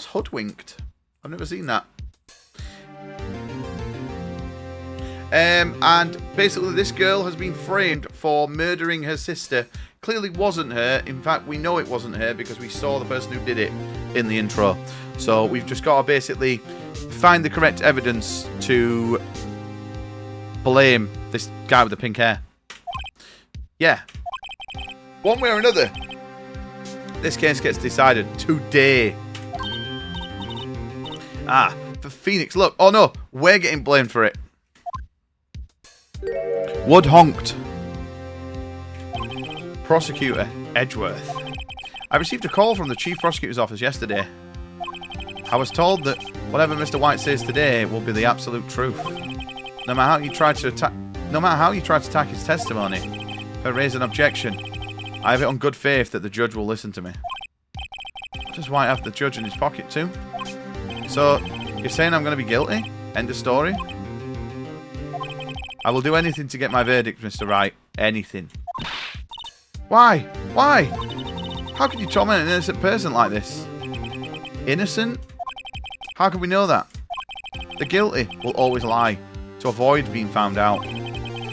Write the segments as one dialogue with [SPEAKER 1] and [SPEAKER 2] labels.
[SPEAKER 1] What's hoodwinked? I've never seen that. And basically this girl has been framed for murdering her sister. Clearly wasn't her. In fact, we know it wasn't her because we saw the person who did it in the intro. So we've just got to basically find the correct evidence to blame this guy with the pink hair. Yeah. One way or another, this case gets decided today. Ah, for Phoenix. Look. Oh no, we're getting blamed for it. Wood honked. Prosecutor Edgeworth. I received a call from the Chief Prosecutor's office yesterday. I was told that whatever Mr. White says today will be the absolute truth. No matter how you try to attack his testimony or raise an objection, I have it on good faith that the judge will listen to me. Does White have the judge in his pocket too? So, you're saying I'm going to be guilty? End of story? I will do anything to get my verdict, Mr. Wright. Anything. Why? Why? How can you torment an innocent person like this? Innocent? How can we know that? The guilty will always lie to avoid being found out.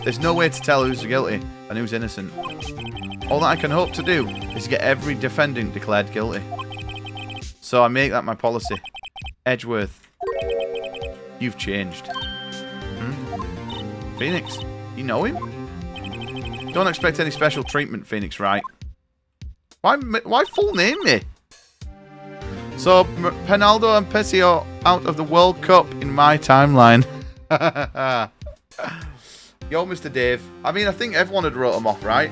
[SPEAKER 1] There's no way to tell who's guilty and who's innocent. All that I can hope to do is get every defendant declared guilty. So I make that my policy. Edgeworth, you've changed. Phoenix, you know him? Don't expect any special treatment, Phoenix Wright. Why full name me? So, Penaldo and Pesci are out of the World Cup in my timeline. Yo, Mr. Dave. I mean, I think everyone had wrote him off, right?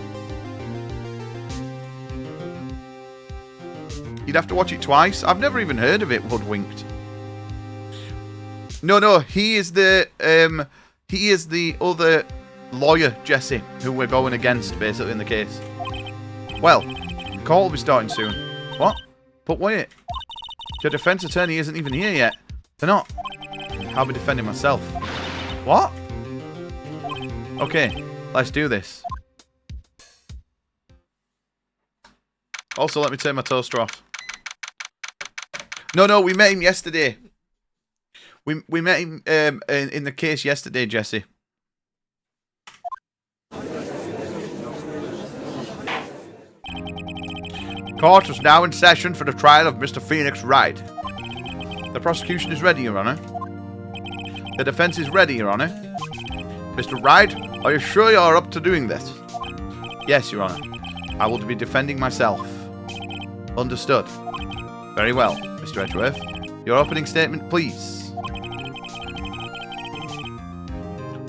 [SPEAKER 1] You'd have to watch it twice. I've never even heard of it, Hoodwinked. No, he is the other lawyer, Jesse, who we're going against, basically, in the case. Well, the court will be starting soon. What? But wait. Your defense attorney isn't even here yet. They're not. I'll be defending myself. What? Okay, let's do this. Also, let me turn my toaster off. No, we met him yesterday. We met him in the case yesterday, Jesse. Court is now in session for the trial of Mr. Phoenix Wright. The prosecution is ready, Your Honor. The defense is ready, Your Honor. Mr. Wright, are you sure you are up to doing this? Yes, Your Honor. I will be defending myself. Understood. Very well, Mr. Edgeworth. Your opening statement, please.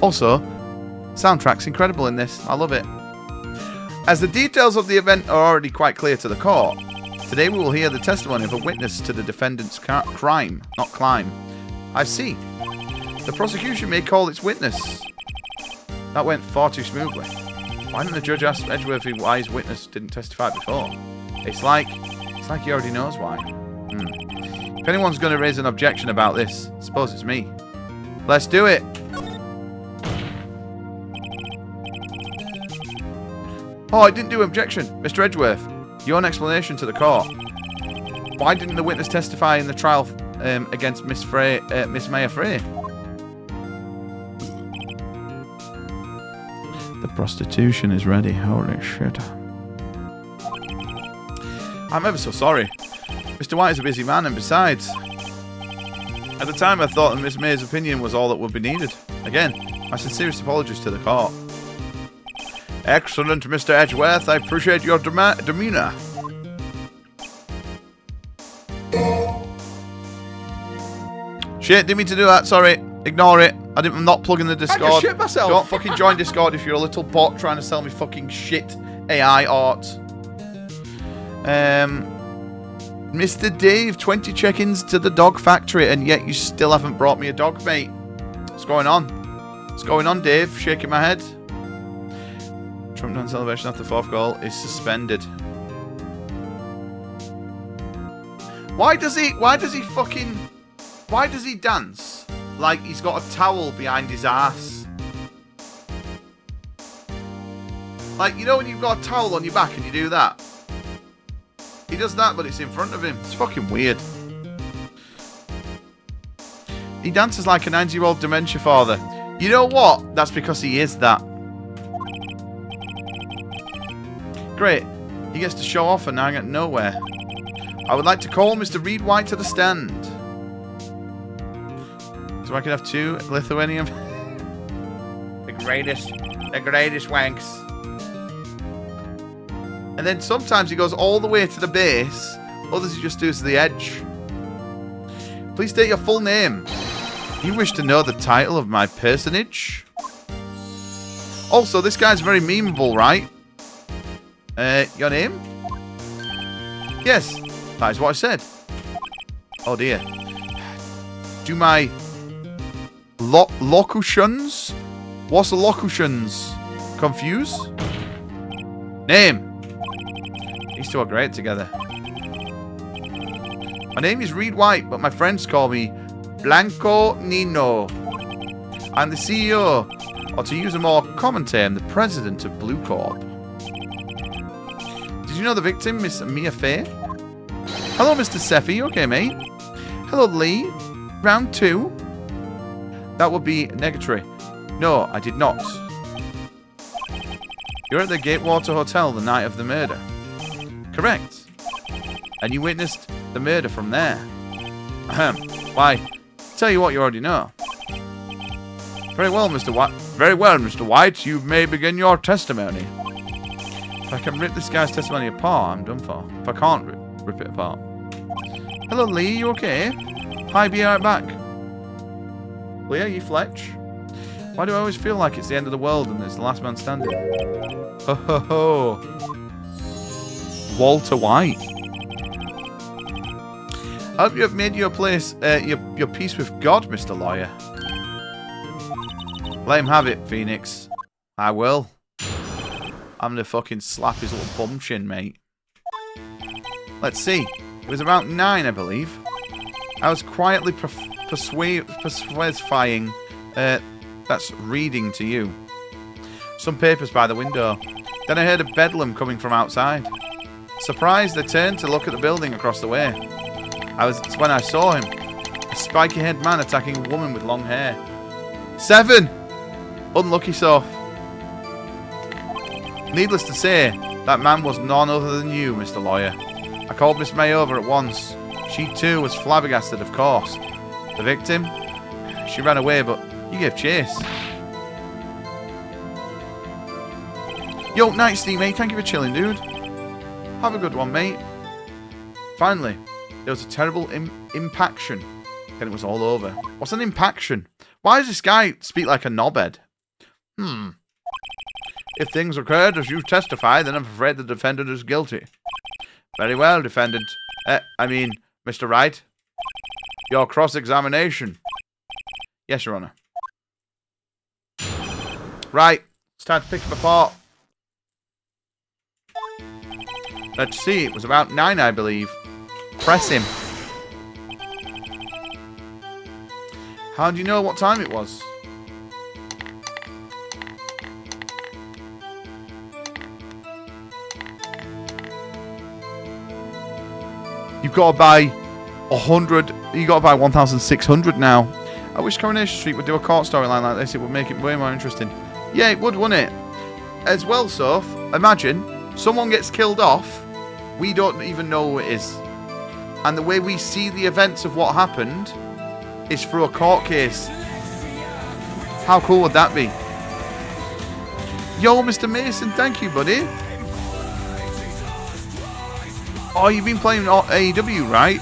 [SPEAKER 1] Also, soundtrack's incredible in this. I love it. As the details of the event are already quite clear to the court, today we will hear the testimony of a witness to the defendant's crime, not climb. I see. The prosecution may call its witness. That went far too smoothly. Why didn't the judge ask Edgeworth why his witness didn't testify before? It's like he already knows why. If anyone's going to raise an objection about this, I suppose it's me. Let's do it. Oh, I didn't do objection. Mr. Edgeworth, your explanation to the court. Why didn't the witness testify in the trial against Miss Maya Frey? The prostitution is ready. Holy shit. I'm ever so sorry. Mr. White is a busy man, and besides, at the time I thought that Miss May's opinion was all that would be needed. Again, my sincerest apologies to the court. Excellent, Mr. Edgeworth. I appreciate your demeanor. Shit, didn't mean to do that. Sorry. Ignore it. I'm not plugging the Discord.
[SPEAKER 2] I just shit myself.
[SPEAKER 1] Don't fucking join Discord if you're a little bot trying to sell me fucking shit AI art. Mr. Dave, 20 check-ins to the dog factory, and yet you still haven't brought me a dog, mate. What's going on? What's going on, Dave? Shaking my head. Trump done celebration after the fourth goal is suspended. Why does he dance like he's got a towel behind his ass? Like, you know when you've got a towel on your back and you do that? He does that, but it's in front of him. It's fucking weird. He dances like a 90-year-old dementia father. You know what? That's because he is that. Great. He gets to show off and hang out nowhere. I would like to call Mr. Wright to the stand. So I can have 2 Lithuanian. The greatest wanks. And then sometimes he goes all the way to the base. Others he just does to the edge. Please state your full name. You wish to know the title of my personage? Also, this guy's very memeable, right? Your name? Yes, that is what I said. Oh dear. Do my locutions? What's the locutions? Confuse? Name. These two are great together. My name is Wright, but my friends call me Blanco Nino. I'm the CEO, or to use a more common term, the president of Blue Corp. Did you know the victim, Miss Mia Fey? Hello, Mr. Seffi. Okay, mate. Hello, Lee. Round 2. That would be negatory. No, I did not. You're at the Gatewater Hotel the night of the murder. Correct. And you witnessed the murder from there. Why, tell you what you already know. Very well, Mr. White. Very well, Mr. White. You may begin your testimony. If I can rip this guy's testimony apart, I'm done for. If I can't rip it apart. Hello, Lee. You okay? Hi, be right back. Leah, you Fletch? Why do I always feel like it's the end of the world and there's the last man standing? Ho ho ho. Walter White. I hope you have made your place, your peace with God, Mr. Lawyer. Let him have it, Phoenix. I will. I'm gonna fucking slap his little bum chin, mate. Let's see. It was about 9, I believe. I was quietly persuadifying, that's reading to you. Some papers by the window. Then I heard a bedlam coming from outside. Surprised, I turned to look at the building across the way. It's when I saw him. A spiky-haired man attacking a woman with long hair. 7! Unlucky Soph. Needless to say, that man was none other than you, Mr. Lawyer. I called Miss May over at once. She too was flabbergasted, of course. The victim? She ran away, but you gave chase. Yo, night, Steve, mate. Thank you for chilling, dude. Have a good one, mate. Finally, there was a terrible impaction. Then it was all over. What's an impaction? Why does this guy speak like a knobhead? If things occurred as you testify, then I'm afraid the defendant is guilty. Very well, defendant. Mr. Wright. Your cross-examination. Yes, Your Honor. Right. It's time to pick him apart. Let's see. It was about 9, I believe. Press him. How do you know what time it was? You've got to buy 100. You got to buy 1,600 now. I wish Coronation Street would do a court storyline like this. It would make it way more interesting. Yeah, it would, wouldn't it? As well, Soph, imagine someone gets killed off. We don't even know who it is. And the way we see the events of what happened is through a court case. How cool would that be? Yo, Mr. Mason, thank you, buddy. Oh, you've been playing AEW, right?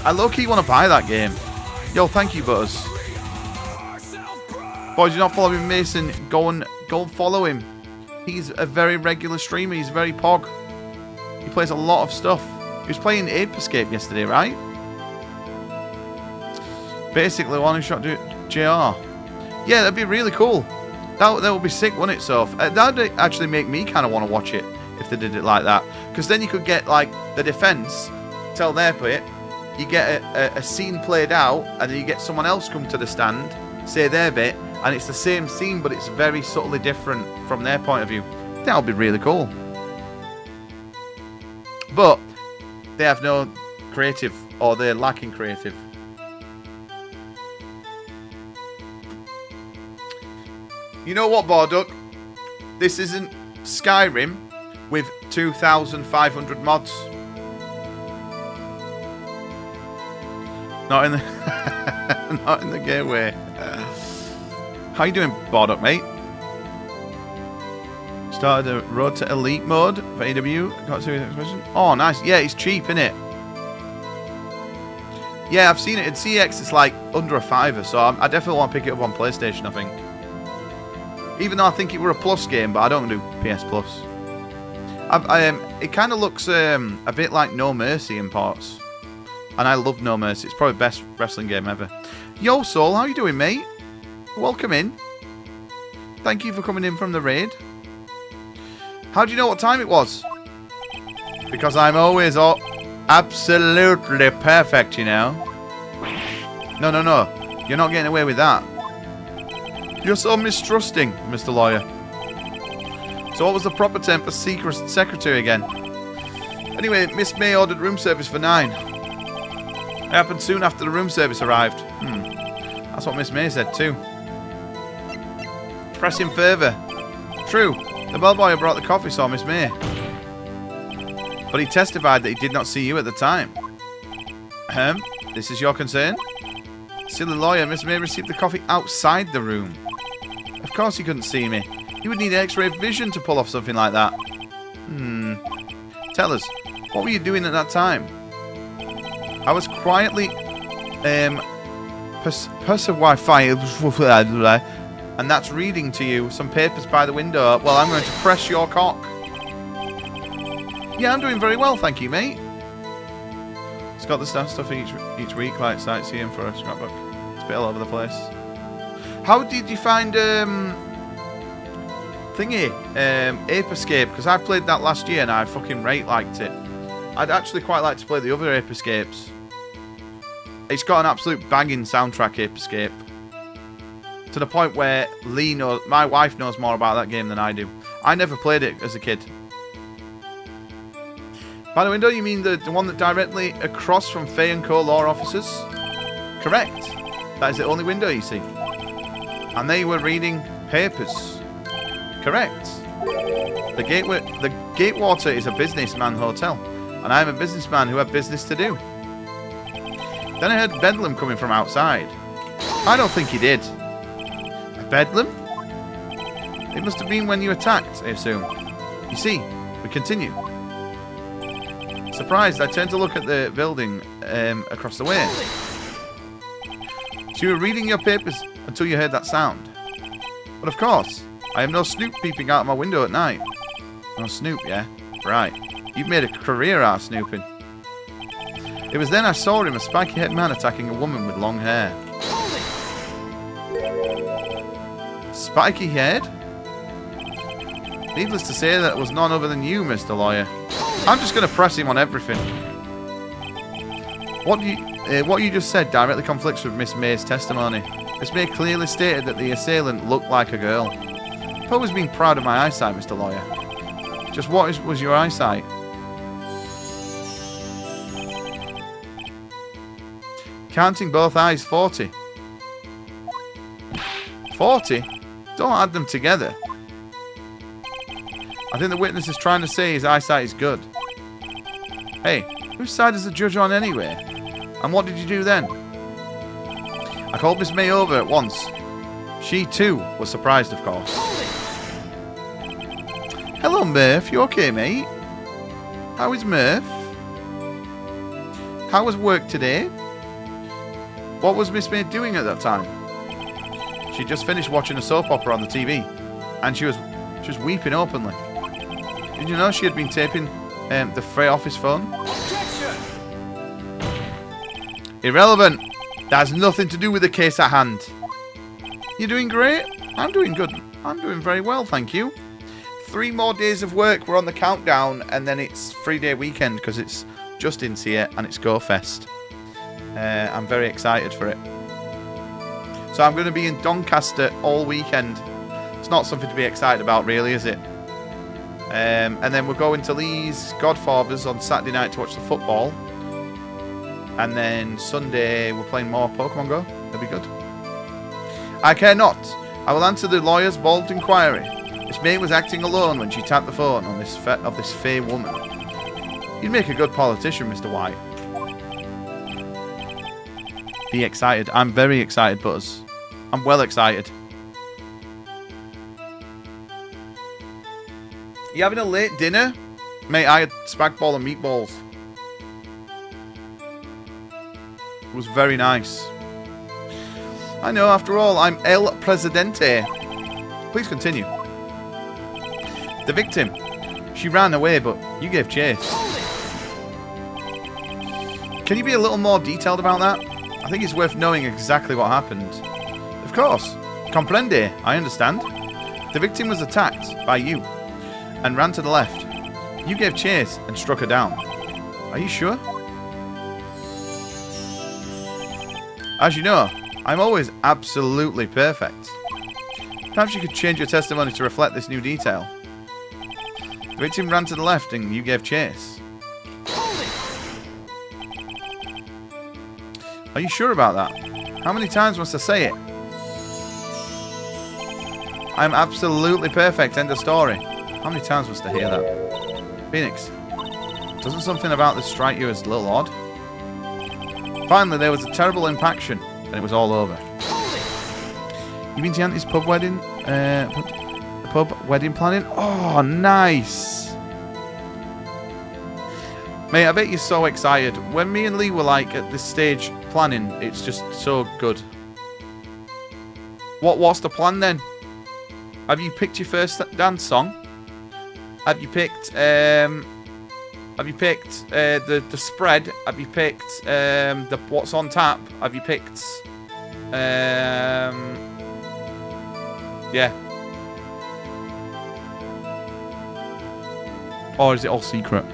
[SPEAKER 1] I low-key want to buy that game. Yo, thank you, Butters. Boys, you're not following Mason, go and follow him. He's a very regular streamer. He's very pog. He plays a lot of stuff. He was playing Ape Escape yesterday, right? Basically, one shot to JR. Yeah, that'd be really cool. That would be sick, wouldn't it, Soph? That would actually make me kind of want to watch it if they did it like that. Because then you could get, like, the defense, tell their bit, you get a scene played out, and then you get someone else come to the stand, say their bit, and it's the same scene, but it's very subtly different from their point of view. That would be really cool. But they have no creative, or they're lacking creative. You know what, Barduck? This isn't Skyrim with 2,500 mods. Not in the not in the gateway. How you doing, Barduck, mate? Started a road to elite mode for AW. Got serious expression. Oh, nice. Yeah, it's cheap, isn't it? Yeah, I've seen it. In CX, it's like under a $5, so I definitely want to pick it up on PlayStation, I think. Even though I think it were a Plus game, but I don't do PS Plus. It kind of looks a bit like No Mercy in parts. And I love No Mercy. It's probably the best wrestling game ever. Yo, Soul, how you doing, mate? Welcome in. Thank you for coming in from the raid. How do you know what time it was? Because I'm always absolutely perfect, you know. No. You're not getting away with that. You're so mistrusting, Mr. Lawyer. So what was the proper term for secret secretary again? Anyway, Miss May ordered room service for 9. It happened soon after the room service arrived. That's what Miss May said too. Pressing further. True. The bellboy who brought the coffee saw Miss May. But he testified that he did not see you at the time. This is your concern? Silly lawyer, Miss May received the coffee outside the room. Of course he couldn't see me. You would need X-ray vision to pull off something like that. Tell us, what were you doing at that time? I was quietly, and that's reading to you some papers by the window. Well, I'm going to press your cock. Yeah, I'm doing very well, thank you, mate. It's got the stuff each week, like sightseeing for a scrapbook. It's a bit all over the place. How did you find Ape Escape? Because I played that last year and I fucking liked it. I'd actually quite like to play the other Ape Escapes. It's got an absolute banging soundtrack, Ape Escape. To the point where my wife knows more about that game than I do. I never played it as a kid. By the window, you mean the one that directly across from Fay & Co. law offices? Correct. That is the only window you see. And they were reading papers. Correct. The Gatewater is a businessman hotel. And I'm a businessman who had business to do. Then I heard Bedlam coming from outside. I don't think he did. A Bedlam? It must have been when you attacked, I assume. You see, we continue. Surprised, I turned to look at the building across the way. So you were reading your papers until you heard that sound. But of course, I have no Snoop peeping out of my window at night. No Snoop, yeah? Right. You've made a career out of snooping. It was then I saw him, a spiky-haired man attacking a woman with long hair. Spiky-haired? Needless to say, that was none other than you, Mr. Lawyer. I'm just going to press him on everything. What you just said directly conflicts with Miss May's testimony. Miss May clearly stated that the assailant looked like a girl. I've always been proud of my eyesight, Mr. Lawyer. Just what was your eyesight? Counting both eyes, 40. 40? Don't add them together. I think the witness is trying to say his eyesight is good. Hey, whose side is the judge on anyway? And what did you do then? I called Miss May over at once. She too was surprised, of course. Hello, Murph. You okay, mate? How is Murph? How was work today? What was Miss May doing at that time? She just finished watching a soap opera on the TV, and she was weeping openly. Did you know she had been taping the Frey office phone? Objection! Irrelevant. That has nothing to do with the case at hand. You're doing great. I'm doing good. I'm doing very well, thank you. 3 more days of work. We're on the countdown, and then it's 3-day weekend because it's Justin's here and it's Go Fest. I'm very excited for it. So I'm going to be in Doncaster all weekend. It's not something to be excited about, really, is it? And then we're going to Lee's Godfathers on Saturday night to watch the football. And then Sunday we're playing more Pokemon Go. That'll be good. I care not. I will answer the lawyer's bold inquiry. Miss May was acting alone when she tapped the phone on this fair woman. You'd make a good politician, Mr. White. Be excited. I'm very excited, Buzz. I'm well excited. You having a late dinner? Mate, I had spag bol and meatballs. It was very nice. I know, after all, I'm El Presidente. Please continue. The victim. She ran away, but you gave chase. Can you be a little more detailed about that? I think it's worth knowing exactly what happened. Of course. Comprende. I understand. The victim was attacked by you and ran to the left. You gave chase and struck her down. Are you sure? As you know, I'm always absolutely perfect. Perhaps you could change your testimony to reflect this new detail. The victim ran to the left and you gave chase. Are you sure about that? How many times must I say it? I'm absolutely perfect, end of story. How many times must I hear that? Phoenix, doesn't something about this strike you as a little odd? Finally, there was a terrible impaction, and it was all over. You mean to Auntie's pub wedding? The pub wedding planning? Oh, nice! Mate, I bet you're so excited. When me and Lee were like at this stage planning, it's just so good. What's the plan then? Have you picked your first dance song? Have you picked the spread? Have you picked the what's on tap? Have you picked yeah. Or is it all secret?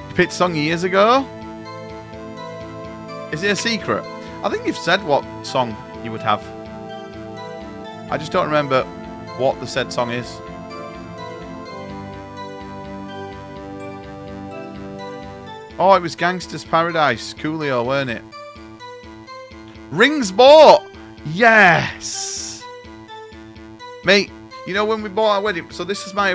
[SPEAKER 1] You picked a song years ago? Is it a secret? I think you've said what song you would have. I just don't remember what the said song is. Oh, it was Gangster's Paradise. Coolio, weren't it? Rings bought! Yes! Mate, you know when we bought our wedding... So this is my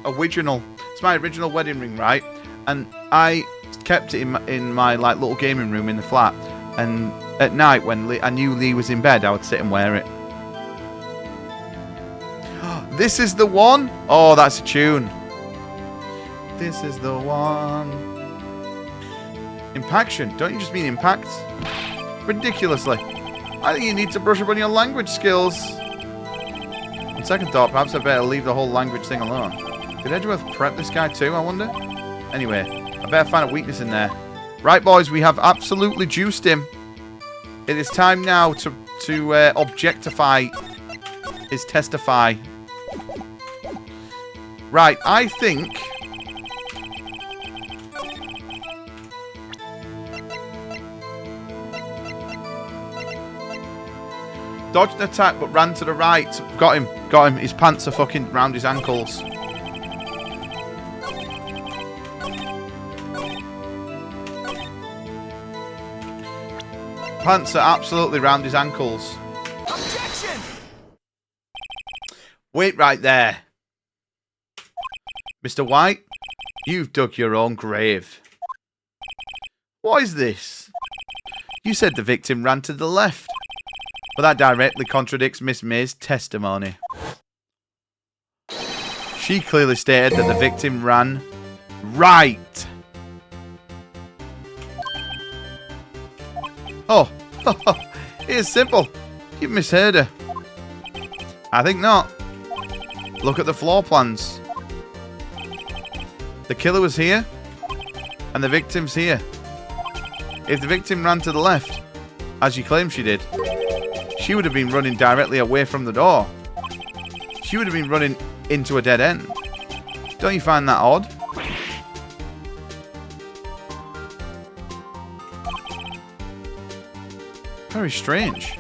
[SPEAKER 1] original... It's my original wedding ring, right? And I kept it in my like little gaming room in the flat. And at night when I knew Lee was in bed, I would sit and wear it. This is the one? Oh, that's a tune. This is the one. Impaction. Don't you just mean impact? Ridiculously. I think you need to brush up on your language skills. On second thought, perhaps I better leave the whole language thing alone. Did Edgeworth prep this guy too, I wonder? Anyway, I better find a weakness in there. Right, boys, we have absolutely juiced him. It is time now to objectify is testify. Right, I think... Dodged an attack, but ran to the right. Got him. Got him. His pants are fucking round his ankles. Pants are absolutely round his ankles. Objection! Wait right there. Mr. White, you've dug your own grave. What is this? You said the victim ran to the left. But that directly contradicts Miss May's testimony. She clearly stated that the victim ran right. Oh, it's simple. You've misheard her. I think not. Look at the floor plans. The killer was here, and the victim's here. If the victim ran to the left, as you claim she did, she would have been running directly away from the door. She would have been running into a dead end. Don't you find that odd? Very strange.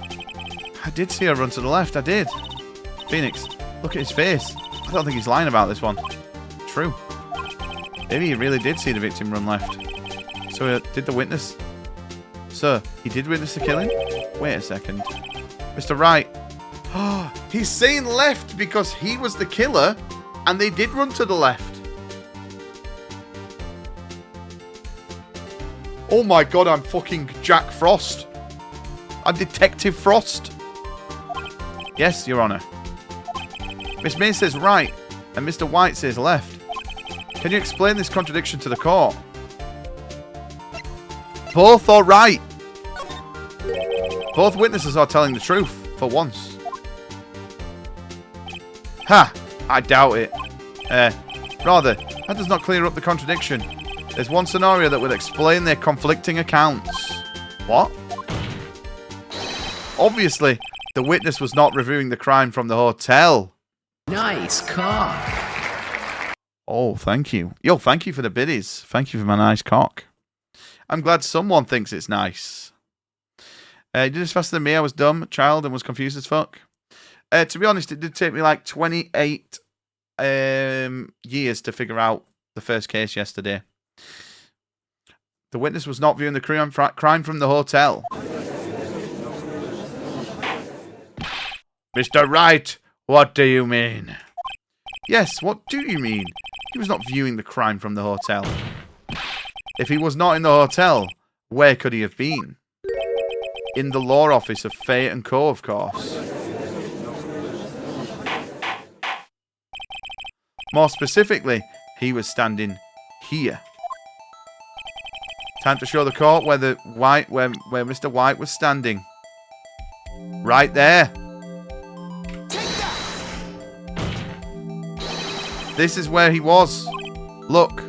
[SPEAKER 1] I did see her run to the left, I did. Phoenix, look at his face. I don't think he's lying about this one. True. Maybe he really did see the victim run left. So did the witness So, he did witness the killing? Wait a second. Mr. Wright. Oh, he's saying left because he was the killer and they did run to the left. Oh my god, I'm fucking Jack Frost. I'm Detective Frost. Yes, Your Honour. Miss May says right and Mr. White says left. Can you explain this contradiction to the court? Both are right. Both witnesses are telling the truth, for once. Ha! I doubt it. Rather, that does not clear up the contradiction. There's one scenario that would explain their conflicting accounts. What? Obviously, the witness was not reviewing the crime from the hotel.
[SPEAKER 2] Nice cock.
[SPEAKER 1] Oh, thank you. Yo, thank you for the biddies. Thank you for my nice cock. I'm glad someone thinks it's nice. You did this faster than me. I was dumb, child, and was confused as fuck. To be honest, it did take me like 28 years to figure out the first case yesterday. The witness was not viewing the crime from the hotel. Mr. Wright, what do you mean? Yes, what do you mean? He was not viewing the crime from the hotel. If he was not in the hotel, where could he have been? In the law office of Fate & Co, of course. More specifically, he was standing here. Time to show the court where Mr. White was standing. Right there. This is where he was. Look.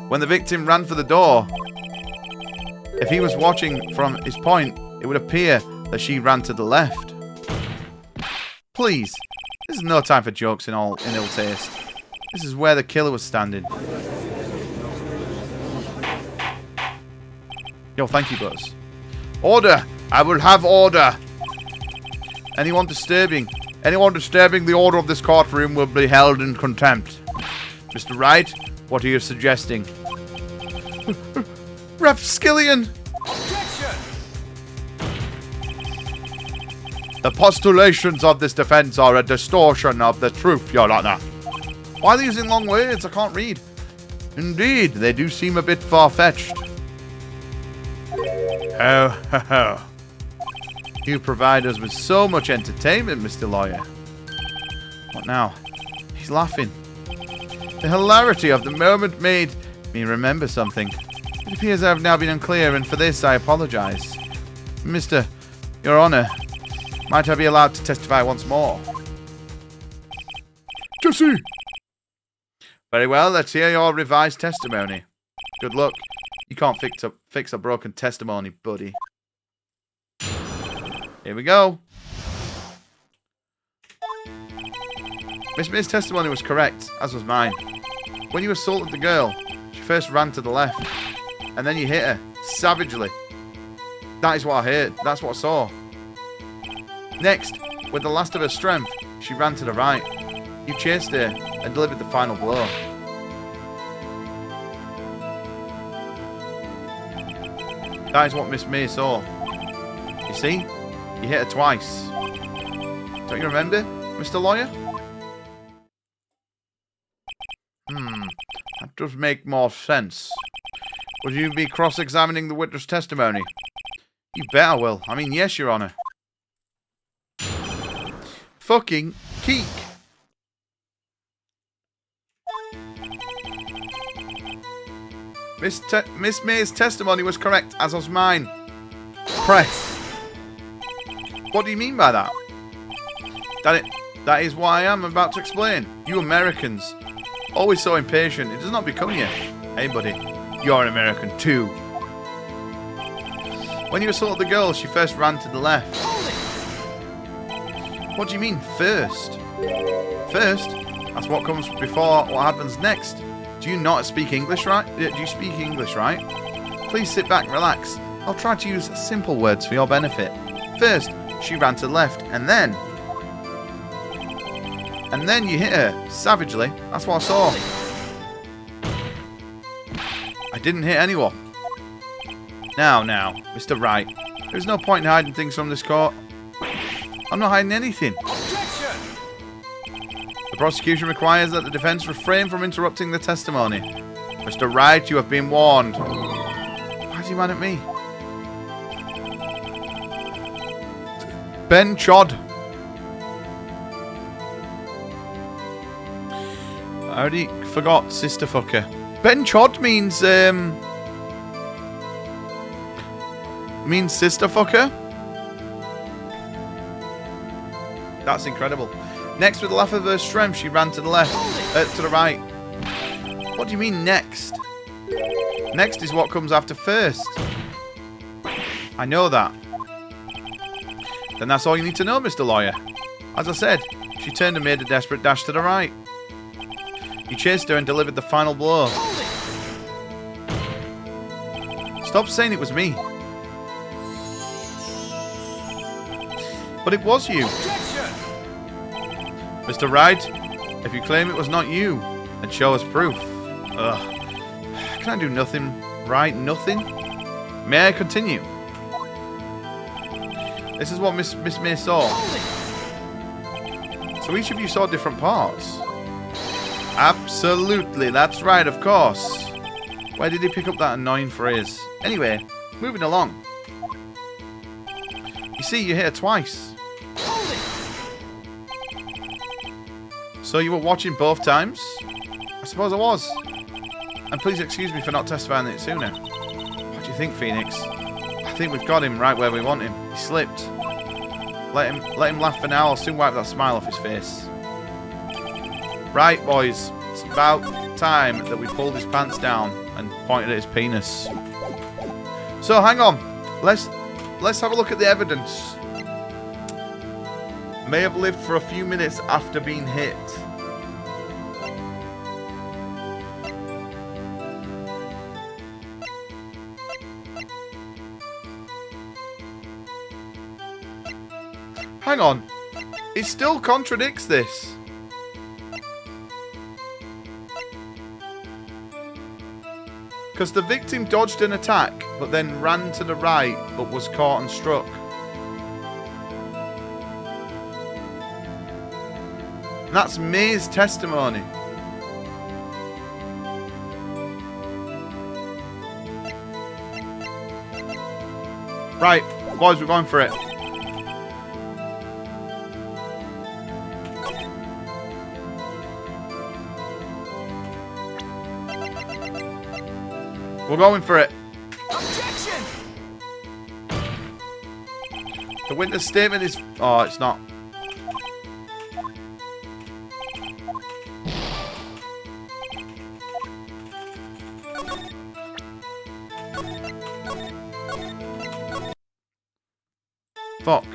[SPEAKER 1] When the victim ran for the door, if he was watching from his point, it would appear that she ran to the left. Please, this is no time for jokes in ill taste. This is where the killer was standing. Yo, thank you, Buzz. Order! I will have order! Anyone disturbing the order of this courtroom will be held in contempt. Mr. Wright, what are you suggesting? Rapskillion!
[SPEAKER 3] Objection!
[SPEAKER 1] The postulations of this defense are a distortion of the truth, Your Honor. Why are they using long words? I can't read. Indeed, they do seem a bit far-fetched. Ho, ho, ho. You provide us with so much entertainment, Mr. Lawyer. What now? He's laughing. The hilarity of the moment made me remember something. It appears I have now been unclear, and for this I apologize. Your Honor, might I be allowed to testify once more? Jesse! Very well, let's hear your revised testimony. Good luck. You can't fix a broken testimony, buddy. Here we go. Miss May's testimony was correct, as was mine. When you assaulted the girl, she first ran to the left, and then you hit her savagely. That is what I heard. That's what I saw. Next, with the last of her strength, she ran to the right. You chased her and delivered the final blow. That is what Miss May saw. You see? You hit her twice. Don't you remember, Mr. Lawyer? That does make more sense. Would you be cross-examining the witness' testimony? You bet I will. I mean, yes, Your Honor. Fucking keek. Miss May's testimony was correct, as was mine. Press. What do you mean by that? That is what I am about to explain. You Americans, always so impatient. It does not become you. Hey, buddy, you're an American too. When you assaulted the girl, she first ran to the left. What do you mean, first? First? That's what comes before what happens next. Do you not speak English, right? Do you speak English, right? Please sit back and relax. I'll try to use simple words for your benefit. First, she ran to the left, and then you hit her savagely. That's what I saw. I didn't hit anyone. Now, Mr. Wright. There's no point in hiding things from this court. I'm not hiding anything.
[SPEAKER 3] Objection!
[SPEAKER 1] The prosecution requires that the defense refrain from interrupting the testimony. Mr. Wright, you have been warned. Why is he mad at me? Ben Chod. I already forgot sister fucker. Ben Chod means sister fucker. That's incredible. Next, with a laugh of her strength, she ran to the left, to the right. What do you mean next? Next is what comes after first. I know that. Then that's all you need to know, Mr. Lawyer. As I said, she turned and made a desperate dash to the right. You chased her and delivered the final blow. Stop saying it was me. But it was you.
[SPEAKER 3] Objection!
[SPEAKER 1] Mr. Wright, if you claim it was not you, then show us proof. Ugh. Can I do nothing, right? Nothing? May I continue? This is what Miss May saw. So each of you saw different parts? Absolutely, that's right, of course. Where did he pick up that annoying phrase? Anyway, moving along. You see, you hit her twice. So you were watching both times? I suppose I was. And please excuse me for not testifying it sooner. What do you think, Phoenix? I think we've got him right where we want him. He slipped. Let him laugh for now. I'll soon wipe that smile off his face. Right, boys. It's about time that we pulled his pants down and pointed at his penis. So, hang on. Let's have a look at the evidence. May have lived for a few minutes after being hit. Hang on. It still contradicts this. Because the victim dodged an attack, but then ran to the right, but was caught and struck. And that's May's testimony. Right, boys, we're going for it. We're going for it.
[SPEAKER 3] Objection!
[SPEAKER 1] The witness statement is... Oh, it's not. Fuck.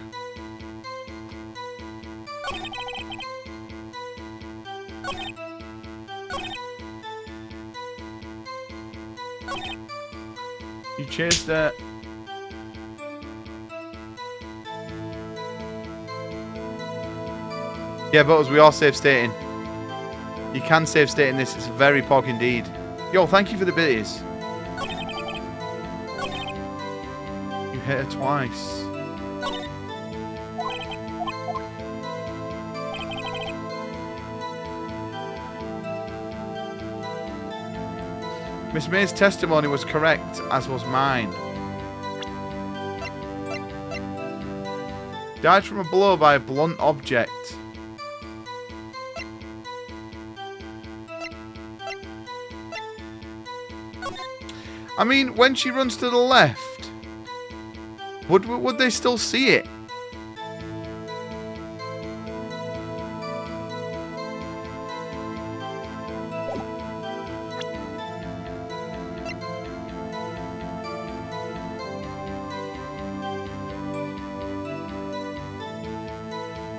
[SPEAKER 1] You chased that. Yeah, but as we are safe stating. You can save state in this. It's very pog indeed. Yo, thank you for the biddies. You hit her twice. Miss May's testimony was correct, as was mine. Died from a blow by a blunt object. I mean, when she runs to the left, would they still see it?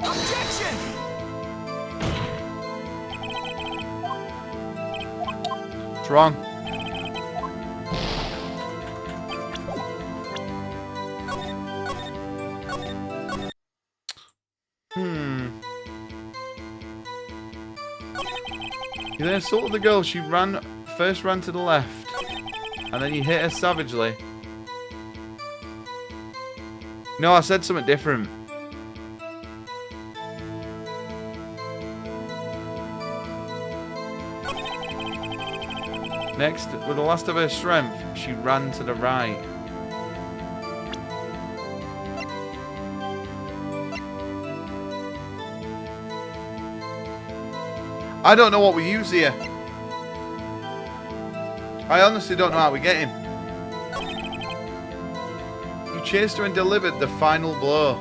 [SPEAKER 3] Objection!
[SPEAKER 1] It's wrong. You then assaulted the girl. She first ran to the left, and then you hit her savagely. No, I said something different. Next, with the last of her strength, she ran to the right. I don't know what we use here. I honestly don't know how we get him. You chased her and delivered the final blow.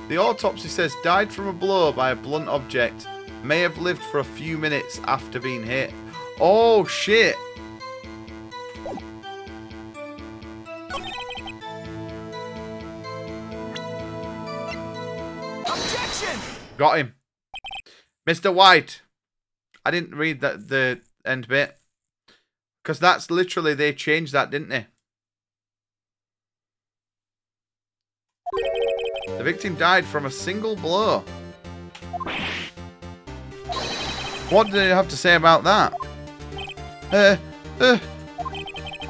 [SPEAKER 1] The autopsy says died from a blow by a blunt object. May have lived for a few minutes after being hit. Oh shit!
[SPEAKER 3] Objection!
[SPEAKER 1] Got him. Mr. White. I didn't read the end bit. Because that's literally, they changed that, didn't they? The victim died from a single blow. What do you have to say about that?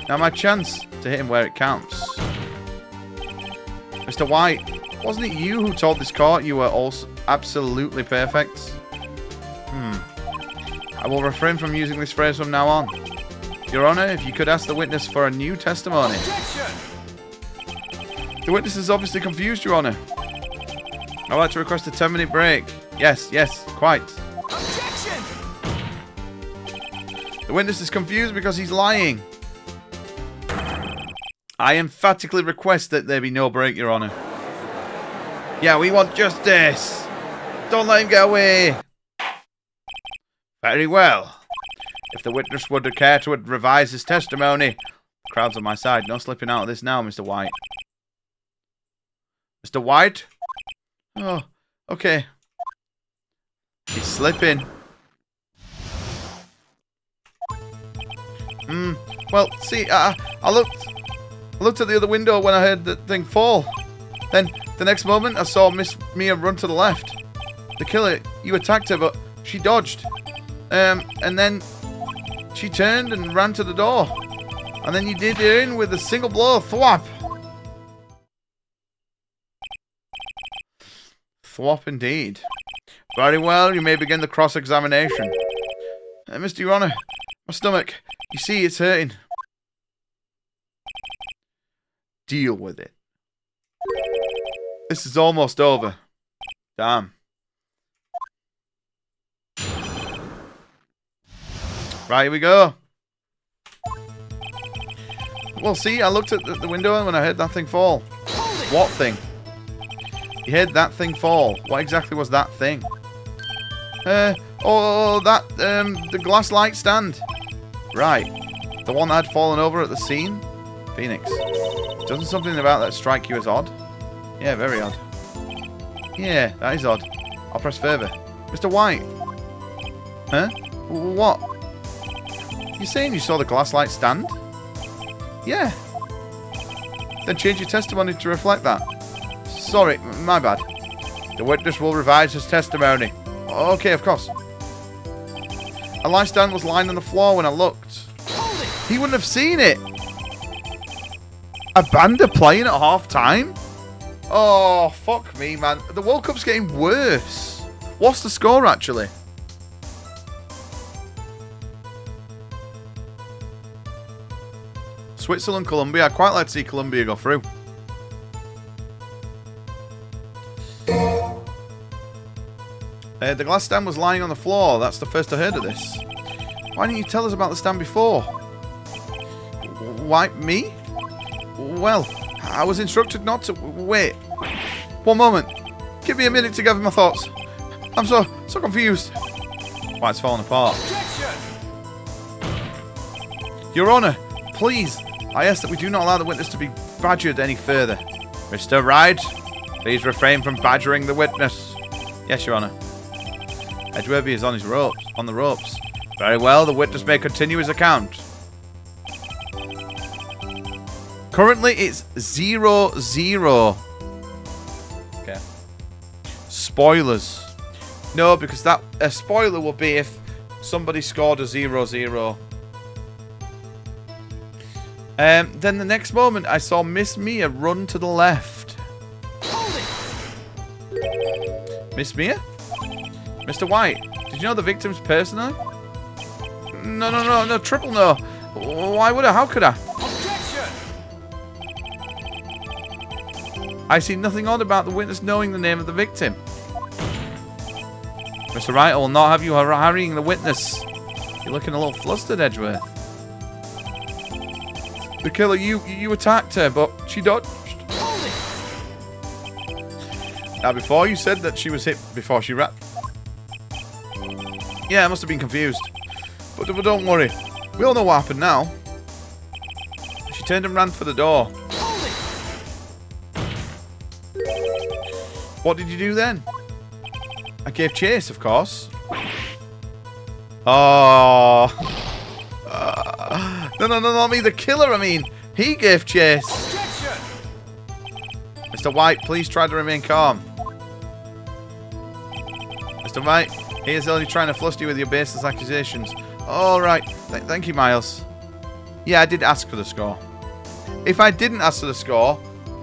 [SPEAKER 1] Now my chance to hit him where it counts. Mr. White, wasn't it you who told this court you were also absolutely perfect? I will refrain from using this phrase from now on. Your Honor, if you could ask the witness for a new testimony.
[SPEAKER 3] Objection!
[SPEAKER 1] The witness is obviously confused, Your Honor. I'd like to request a 10-minute break. Yes, quite.
[SPEAKER 3] Objection!
[SPEAKER 1] The witness is confused because he's lying. I emphatically request that there be no break, Your Honor. Yeah, we want justice. Don't let him get away. Very well. If the witness would care to revise his testimony, the crowd's on my side. No slipping out of this now, Mr. White. Mr. White? Oh, okay. He's slipping. Well, see, I looked at the other window when I heard the thing fall. Then, the next moment, I saw Miss Mia run to the left. The killer, you attacked her, but she dodged. And then she turned and ran to the door. And then you did her in with a single blow. Thwap. Thwap indeed. Very well, you may begin the cross-examination. Mr. Your Honor, my stomach. You see, it's hurting. Deal with it. This is almost over. Damn. Right, here we go. Well, see, I looked at the window when I heard that thing fall. What thing? You heard that thing fall. What exactly was that thing? The glass light stand. Right. The one that had fallen over at the scene? Phoenix. Doesn't something about that strike you as odd? Yeah, very odd. Yeah, that is odd. I'll press further. Mr. White. Huh? What? You saying you saw the glass light stand? Yeah. Then change your testimony to reflect that. Sorry, my bad. The witness will revise his testimony. Okay, of course. A light stand was lying on the floor when I looked. He wouldn't have seen it. A band are playing at half-time? Oh, fuck me, man. The World Cup's getting worse. What's the score, actually? Switzerland, Colombia. I'd quite like to see Colombia go through. The glass stand was lying on the floor. That's the first I heard of this. Why didn't you tell us about the stand before? Why, me? Well, I was instructed not to... Wait. One moment. Give me a minute to gather my thoughts. I'm so confused. Why, it's falling apart.
[SPEAKER 3] Objection!
[SPEAKER 1] Your Honor, please, I ask that we do not allow the witness to be badgered any further. Mr. Wright, please refrain from badgering the witness. Yes, Your Honor. Edwerby is on the ropes. Very well, the witness may continue his account. Currently, it's 0-0. Okay. Spoilers. No, because a spoiler will be if somebody scored a 0-0. Then the next moment, I saw Miss Mia run to the left.
[SPEAKER 3] Hold it!
[SPEAKER 1] Miss Mia? Mr. White, did you know the victims personally? No, triple no. Why would I? How could I?
[SPEAKER 3] Objection!
[SPEAKER 1] I see nothing odd about the witness knowing the name of the victim. Mr. Wright, I will not have you harrying the witness. You're looking a little flustered, Edgeworth. The killer, you attacked her, but she dodged.
[SPEAKER 3] Hold it!
[SPEAKER 1] Now, before you said that she was hit before she ran. Yeah, I must have been confused. But don't worry. We all know what happened now. She turned and ran for the door.
[SPEAKER 3] Hold it!
[SPEAKER 1] What did you do then? I gave chase, of course. Oh. No, not me. The killer, I mean. He gave chase.
[SPEAKER 3] Objection!
[SPEAKER 1] Mr. White, please try to remain calm. Mr. White, he is only trying to fluster you with your baseless accusations. All right. Thank you, Miles. Yeah, I did ask for the score. If I didn't ask for the score,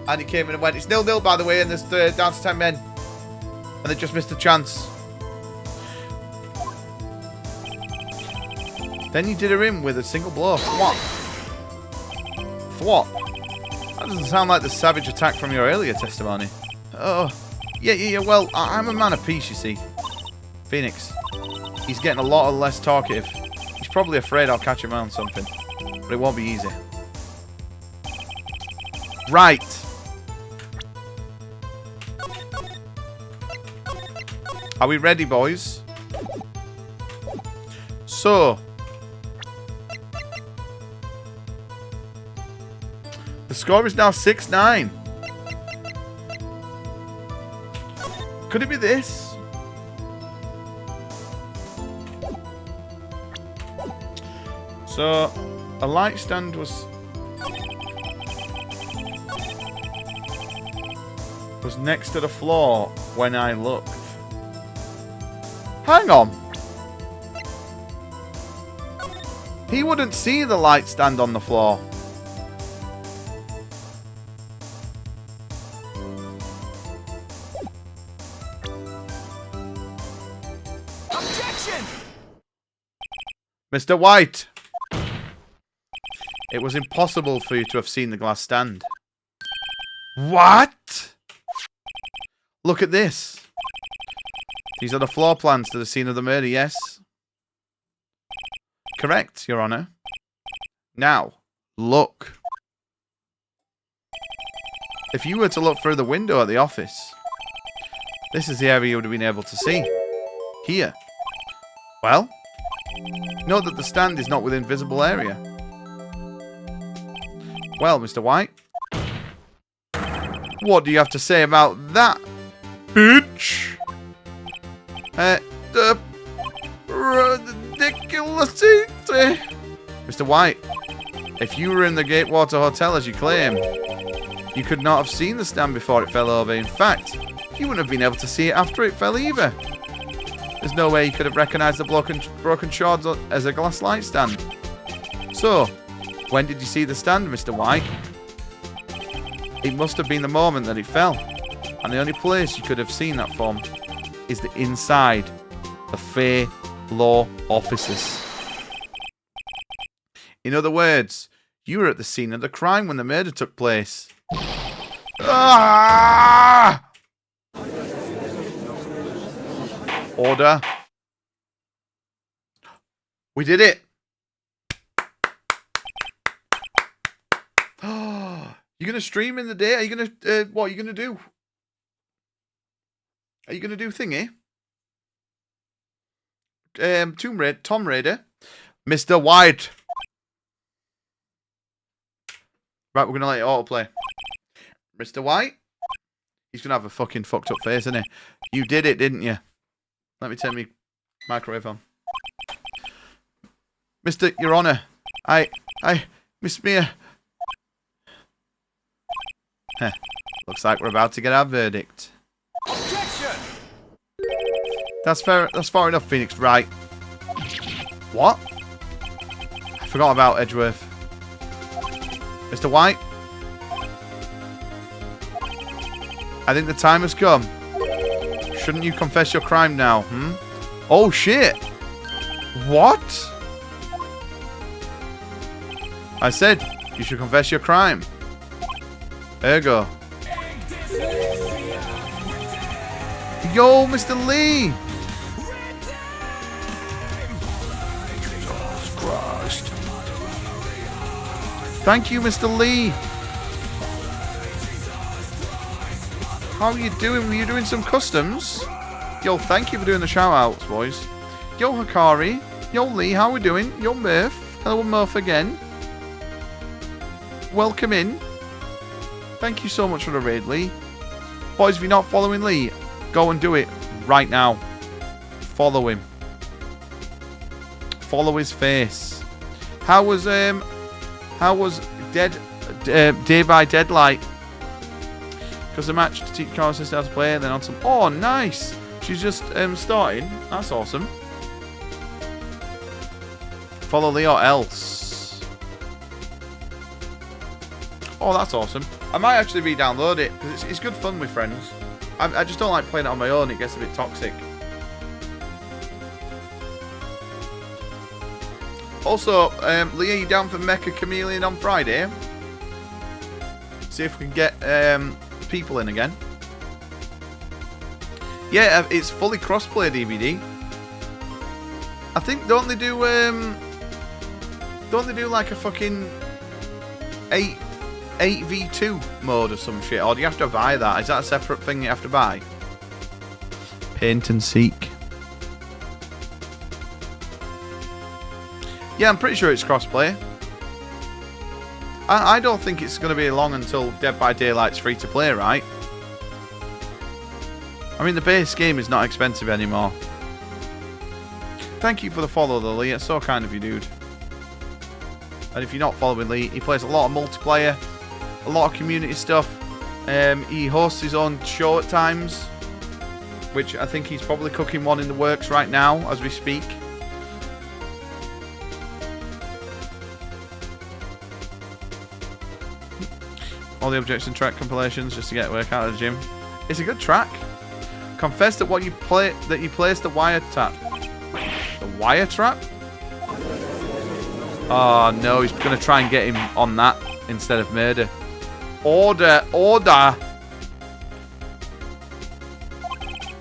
[SPEAKER 1] and he came in and went, it's 0-0, by the way, and there's down to 10 men. And they just missed a chance. Then you did her in with a single blow. Thwop. Thwop. That doesn't sound like the savage attack from your earlier testimony. Oh. Yeah, well, I'm a man of peace, you see. Phoenix. He's getting a lot less talkative. He's probably afraid I'll catch him on something. But it won't be easy. Right. Are we ready, boys? So. The score is now 6-9. Could it be this? So, a light stand was next to the floor when I looked. Hang on. He wouldn't see the light stand on the floor.
[SPEAKER 3] Objection!
[SPEAKER 1] Mr. White. It was impossible for you to have seen the glass stand. What? Look at this. These are the floor plans to the scene of the murder, yes? Correct, Your Honor. Now, look. If you were to look through the window at the office, this is the area you would have been able to see. Here. Well, note that the stand is not within visible area. Well, Mr. White, what do you have to say about that, bitch? The ridiculosity. Mr. White, if you were in the Gatewater Hotel as you claim, you could not have seen the stand before it fell over. In fact, you wouldn't have been able to see it after it fell either. There's no way you could have recognised the broken shards as a glass light stand. So, when did you see the stand, Mr. White? It must have been the moment that it fell. And the only place you could have seen that from is the inside of Fair Law offices. In other words, you were at the scene of the crime when the murder took place. Ah! Order. We did it. You gonna stream in the day? Are you gonna what are you gonna do? Are you gonna do thingy? Tom Raider, Mr. White. Right, we're gonna let it autoplay. Mr. White, he's gonna have a fucking fucked up face, isn't he? You did it, didn't you? Let me turn my microwave on. Your Honor, Miss Mia. Heh. Looks like we're about to get our verdict.
[SPEAKER 3] Objection!
[SPEAKER 1] That's fair. That's far enough, Phoenix. Right. What? I forgot about Edgeworth. Mr. White? I think the time has come. Shouldn't you confess your crime now, hmm? Oh, shit! What? I said you should confess your crime. Ergo. Yo, Mr. Lee! Jesus Christ. Thank you, Mr. Lee. How are you doing? Were you doing some customs? Yo, thank you for doing the shout-outs, boys. Yo, Hakari. Yo, Lee, how are we doing? Yo, Murph. Hello, Murph again. Welcome in. Thank you so much for the raid, Lee. Boys, if you're not following Lee, go and do it right now. Follow him. Follow his face. How was Day by Deadlight? Because the match to teach Carl sister how to play, and then on some. Oh, nice! She's just starting. That's awesome. Follow Lee or else. Oh, that's awesome. I might actually re-download it because it's good fun with friends. I just don't like playing it on my own. It gets a bit toxic. Also, Lee, are you down for Mecha Chameleon on Friday? See if we can get people in again. Yeah, it's fully crossplay DVD. I think don't they do like a fucking 8v2 mode or some shit, or do you have to buy that? Is that a separate thing you have to buy? Paint and Seek. Yeah, I'm pretty sure it's crossplay. I don't think it's going to be long until Dead by Daylight's free to play, right? I mean, the base game is not expensive anymore. Thank you for the follow, though, Lee. It's so kind of you, dude. And if you're not following Lee, he plays a lot of multiplayer, a lot of community stuff. He hosts his own show at times, which I think he's probably cooking one in the works right now as we speak. All the objection track compilations just to get work out of the gym. It's a good track. Confess that you placed the wire trap. The wire trap? Oh no, he's gonna try and get him on that instead of murder. Order, order.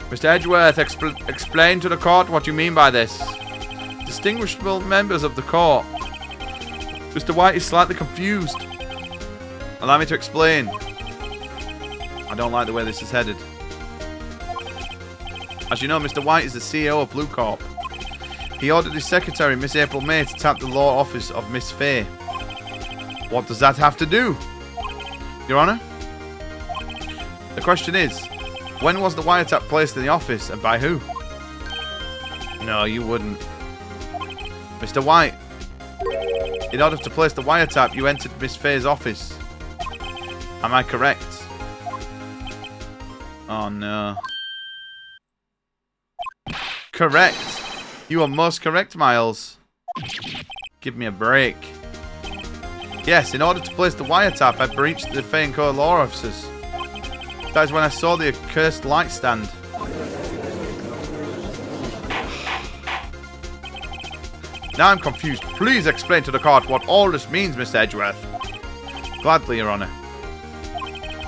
[SPEAKER 1] Mr. Edgeworth, explain to the court what you mean by this. Distinguishable members of the court. Mr. White is slightly confused. Allow me to explain. I don't like the way this is headed. As you know, Mr. White is the CEO of Blue Corp. He ordered his secretary, Miss April May, to tap the law office of Miss Faye. What does that have to do? Your Honor? The question is, when was the wiretap placed in the office and by who? No, you wouldn't. Mr. White, in order to place the wiretap, you entered Miss Faye's office. Am I correct? Oh no. Correct. You are most correct, Miles. Give me a break. Yes, in order to place the wiretap, I breached the Faye & Co. law officers. That is when I saw the accursed light stand. Now I'm confused. Please explain to the court what all this means, Mr. Edgeworth. Gladly, Your Honor.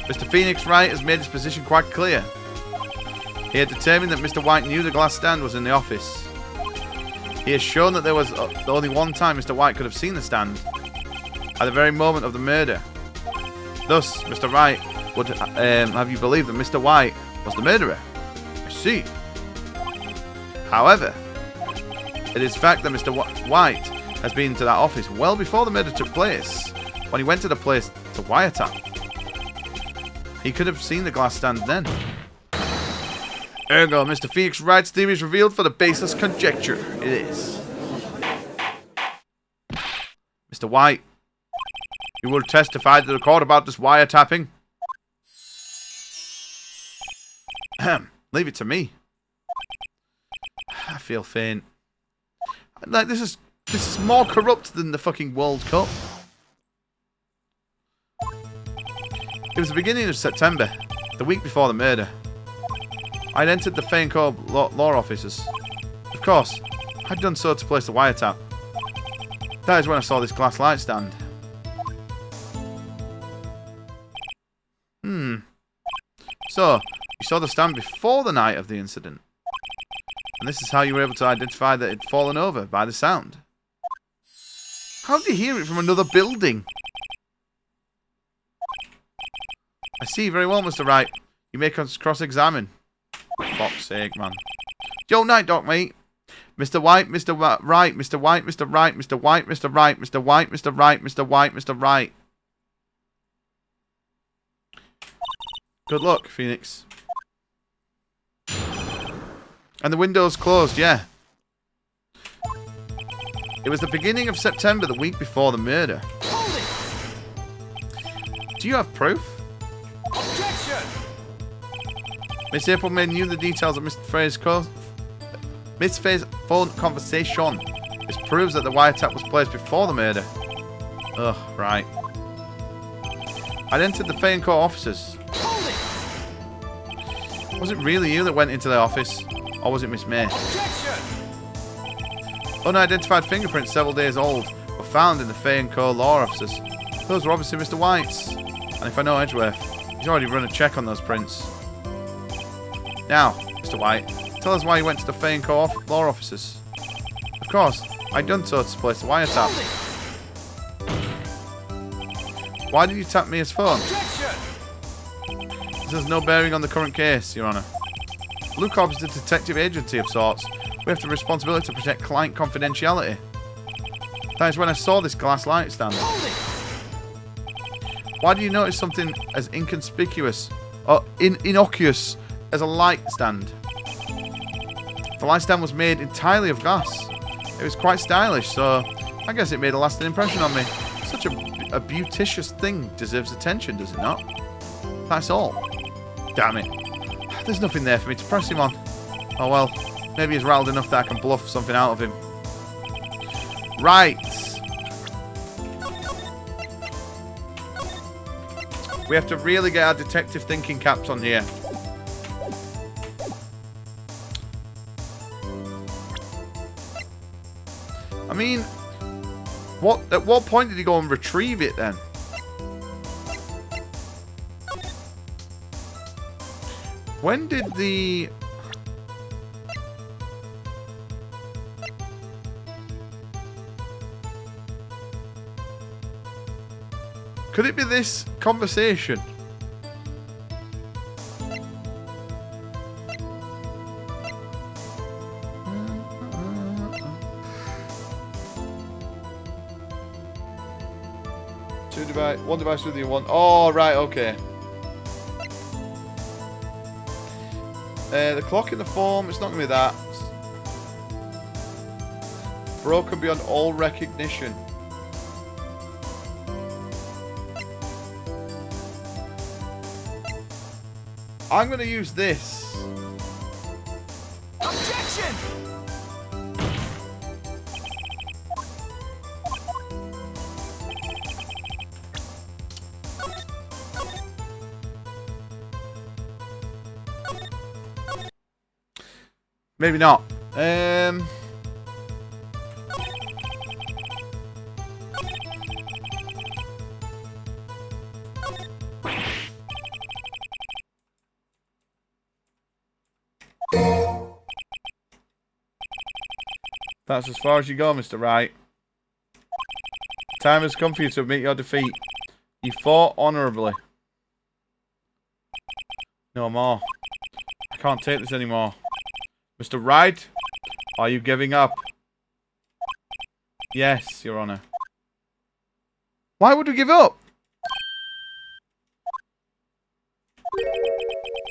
[SPEAKER 1] Mr. Phoenix Wright has made his position quite clear. He had determined that Mr. White knew the glass stand was in the office. He has shown that there was only one time Mr. White could have seen the stand. At the very moment of the murder. Thus, Mr. Wright would have you believe that Mr. White was the murderer. I see. However, it is fact that Mr. White has been to that office well before the murder took place. When he went to the place to wiretap. He could have seen the glass stand then. Ergo, Mr. Phoenix Wright's theory is revealed for the baseless conjecture. It is. Mr. White, you will testify to the court about this wiretapping. Leave it to me. I feel faint. Like this is more corrupt than the fucking World Cup. It was the beginning of September, the week before the murder. I'd entered the Fane-Co law offices. Of course, I'd done so to place the wiretap. That is when I saw this glass light stand. So, you saw the stand before the night of the incident. And this is how you were able to identify that it had fallen over by the sound. How did you hear it from another building? I see very well, Mr. Wright. You may cross-examine. Fuck's sake, man. Yo, night, Doc, mate. Mr. White, Mr. Wright, Mr. White, Mr. Wright, Mr. White, Mr. Wright, Mr. White, Mr. Wright, Mr. White, Mr. Wright. Good luck, Phoenix. And the window's closed, yeah. It was the beginning of September, the week before the murder. Do you have proof?
[SPEAKER 3] Objection!
[SPEAKER 1] Miss Aprilman knew the details of Mr. Faye's phone conversation. This proves that the wiretap was placed before the murder. Ugh, right. I'd entered the Fane-Co offices. Was it really you that went into the office? Or was it Miss May?
[SPEAKER 3] Objection!
[SPEAKER 1] Unidentified fingerprints several days old were found in the Fane-Co law offices. Those were obviously Mr. White's. And if I know Edgeworth, he's already run a check on those prints. Now, Mr. White, tell us why you went to the Fane-Co law offices. Of course, I'd done so to place the wiretap. Why did you tap Mia's phone?
[SPEAKER 3] Objection!
[SPEAKER 1] This has no bearing on the current case, Your Honour. Blue Corp is a detective agency of sorts. We have the responsibility to protect client confidentiality. That is when I saw this glass light stand. Why do you notice something as inconspicuous or innocuous as a light stand? The light stand was made entirely of glass. It was quite stylish, so I guess it made a lasting impression on me. Such a beauticious thing deserves attention, does it not? That's all. Damn it. There's nothing there for me to press him on. Oh well, maybe he's riled enough that I can bluff something out of him. Right. We have to really get our detective thinking caps on here. I mean, at what point did he go and retrieve it then? When did the... Could it be this conversation? One device with you, one. Oh, right, okay. The clock in the form, it's not going to be that. Broken beyond all recognition. I'm going to use this.
[SPEAKER 3] Objection!
[SPEAKER 1] Maybe not. That's as far as you go, Mr. Wright. Time has come for you to admit your defeat. You fought honourably. No more. I can't take this anymore. Mr. Wright, are you giving up? Yes, Your Honour. Why would we give up?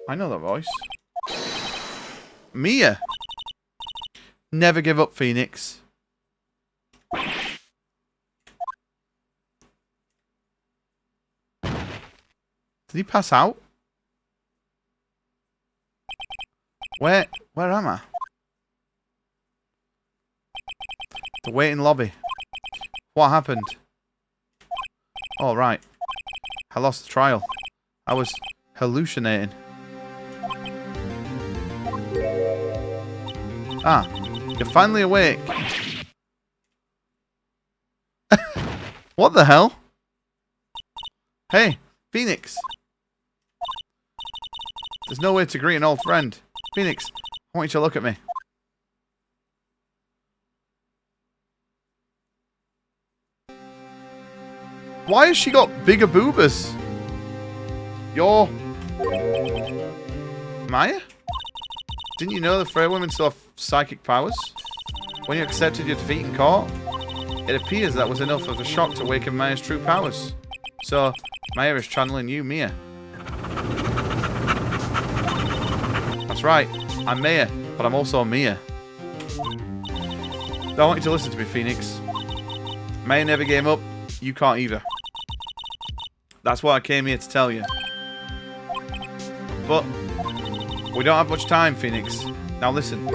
[SPEAKER 1] I know that voice. Mia. Never give up, Phoenix. Did he pass out? Where am I? The waiting lobby. What happened? Oh, right. I lost the trial. I was hallucinating. Ah, you're finally awake. What the hell? Hey, Phoenix. There's no way to greet an old friend. Phoenix, I want you to look at me. Why has she got bigger boobas? You're... Maya? Didn't you know the Frey women still have psychic powers? When you accepted your defeat in court, it appears that was enough of a shock to awaken Maya's true powers. So, Maya is channeling you, Mia. That's right, I'm Maya, but I'm also Mia. I want you to listen to me, Phoenix. Maya never gave up, you can't either. That's what I came here to tell you. But we don't have much time, Phoenix. Now listen.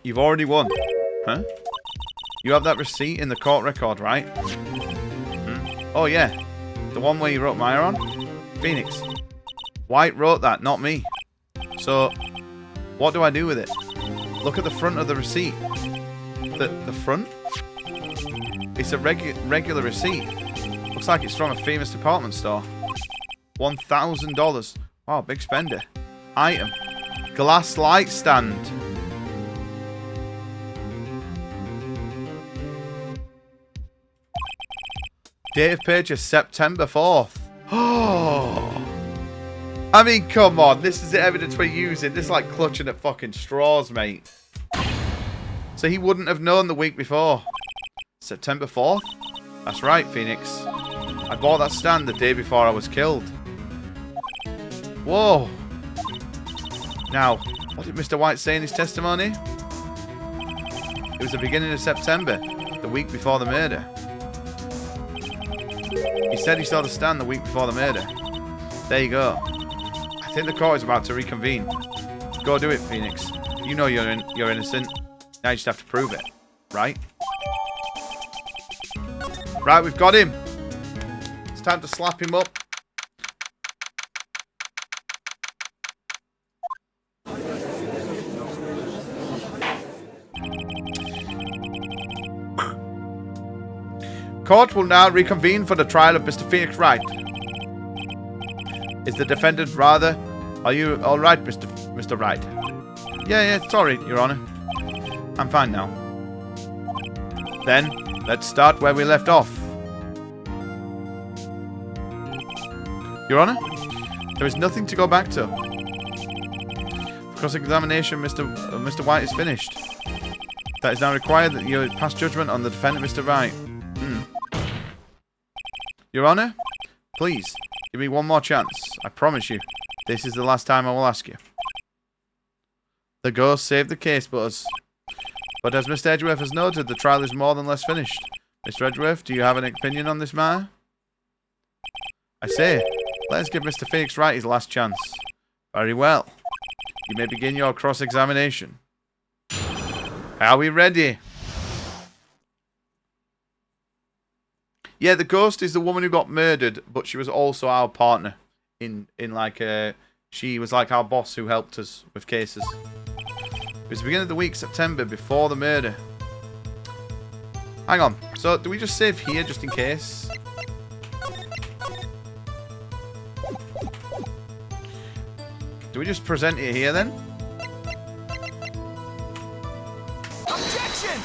[SPEAKER 1] You've already won. Huh? You have that receipt in the court record, right? Hmm? Oh yeah. The one where you wrote Maya on? Phoenix. Wright wrote that, not me. So, what do I do with it? Look at the front of the receipt. The front? It's a regular receipt. Looks like it's from a famous department store. $1,000. Wow, big spender. Item. Glass light stand. Date of purchase, September 4th. Oh. I mean, come on. This is the evidence we're using. This is like clutching at fucking straws, mate. So he wouldn't have known the week before. September 4th? That's right, Phoenix. I bought that stand the day before I was killed. Whoa. Now, what did Mr. White say in his testimony? It was the beginning of September, the week before the murder. He said he saw the stand the week before the murder. There you go. I think the court is about to reconvene. Go do it, Phoenix. You know you're innocent. Now you just have to prove it, right? Right, we've got him. It's time to slap him up. Court will now reconvene for the trial of Mr. Phoenix Wright. Is the defendant rather? Are you all right, Mr. Wright? Yeah, sorry, Your Honor. I'm fine now. Then, let's start where we left off. Your Honor, there is nothing to go back to. Cross-examination, Mr. White is finished. That is now required that you pass judgment on the defendant, Mr. Wright. Your Honor, please, give me one more chance. I promise you, this is the last time I will ask you. The ghost saved the case, but as Mr. Edgeworth has noted, the trial is more than less finished. Mr. Edgeworth, do you have an opinion on this matter? I say, let us give Mr. Phoenix Wright his last chance. Very well. You may begin your cross-examination. Are we ready? Yeah, the ghost is the woman who got murdered, but she was also our partner in like she was like our boss who helped us with cases. It was the beginning of the week, September, before the murder. Hang on. So, do we just save here just in case? Do we just present it here then?
[SPEAKER 3] Objection!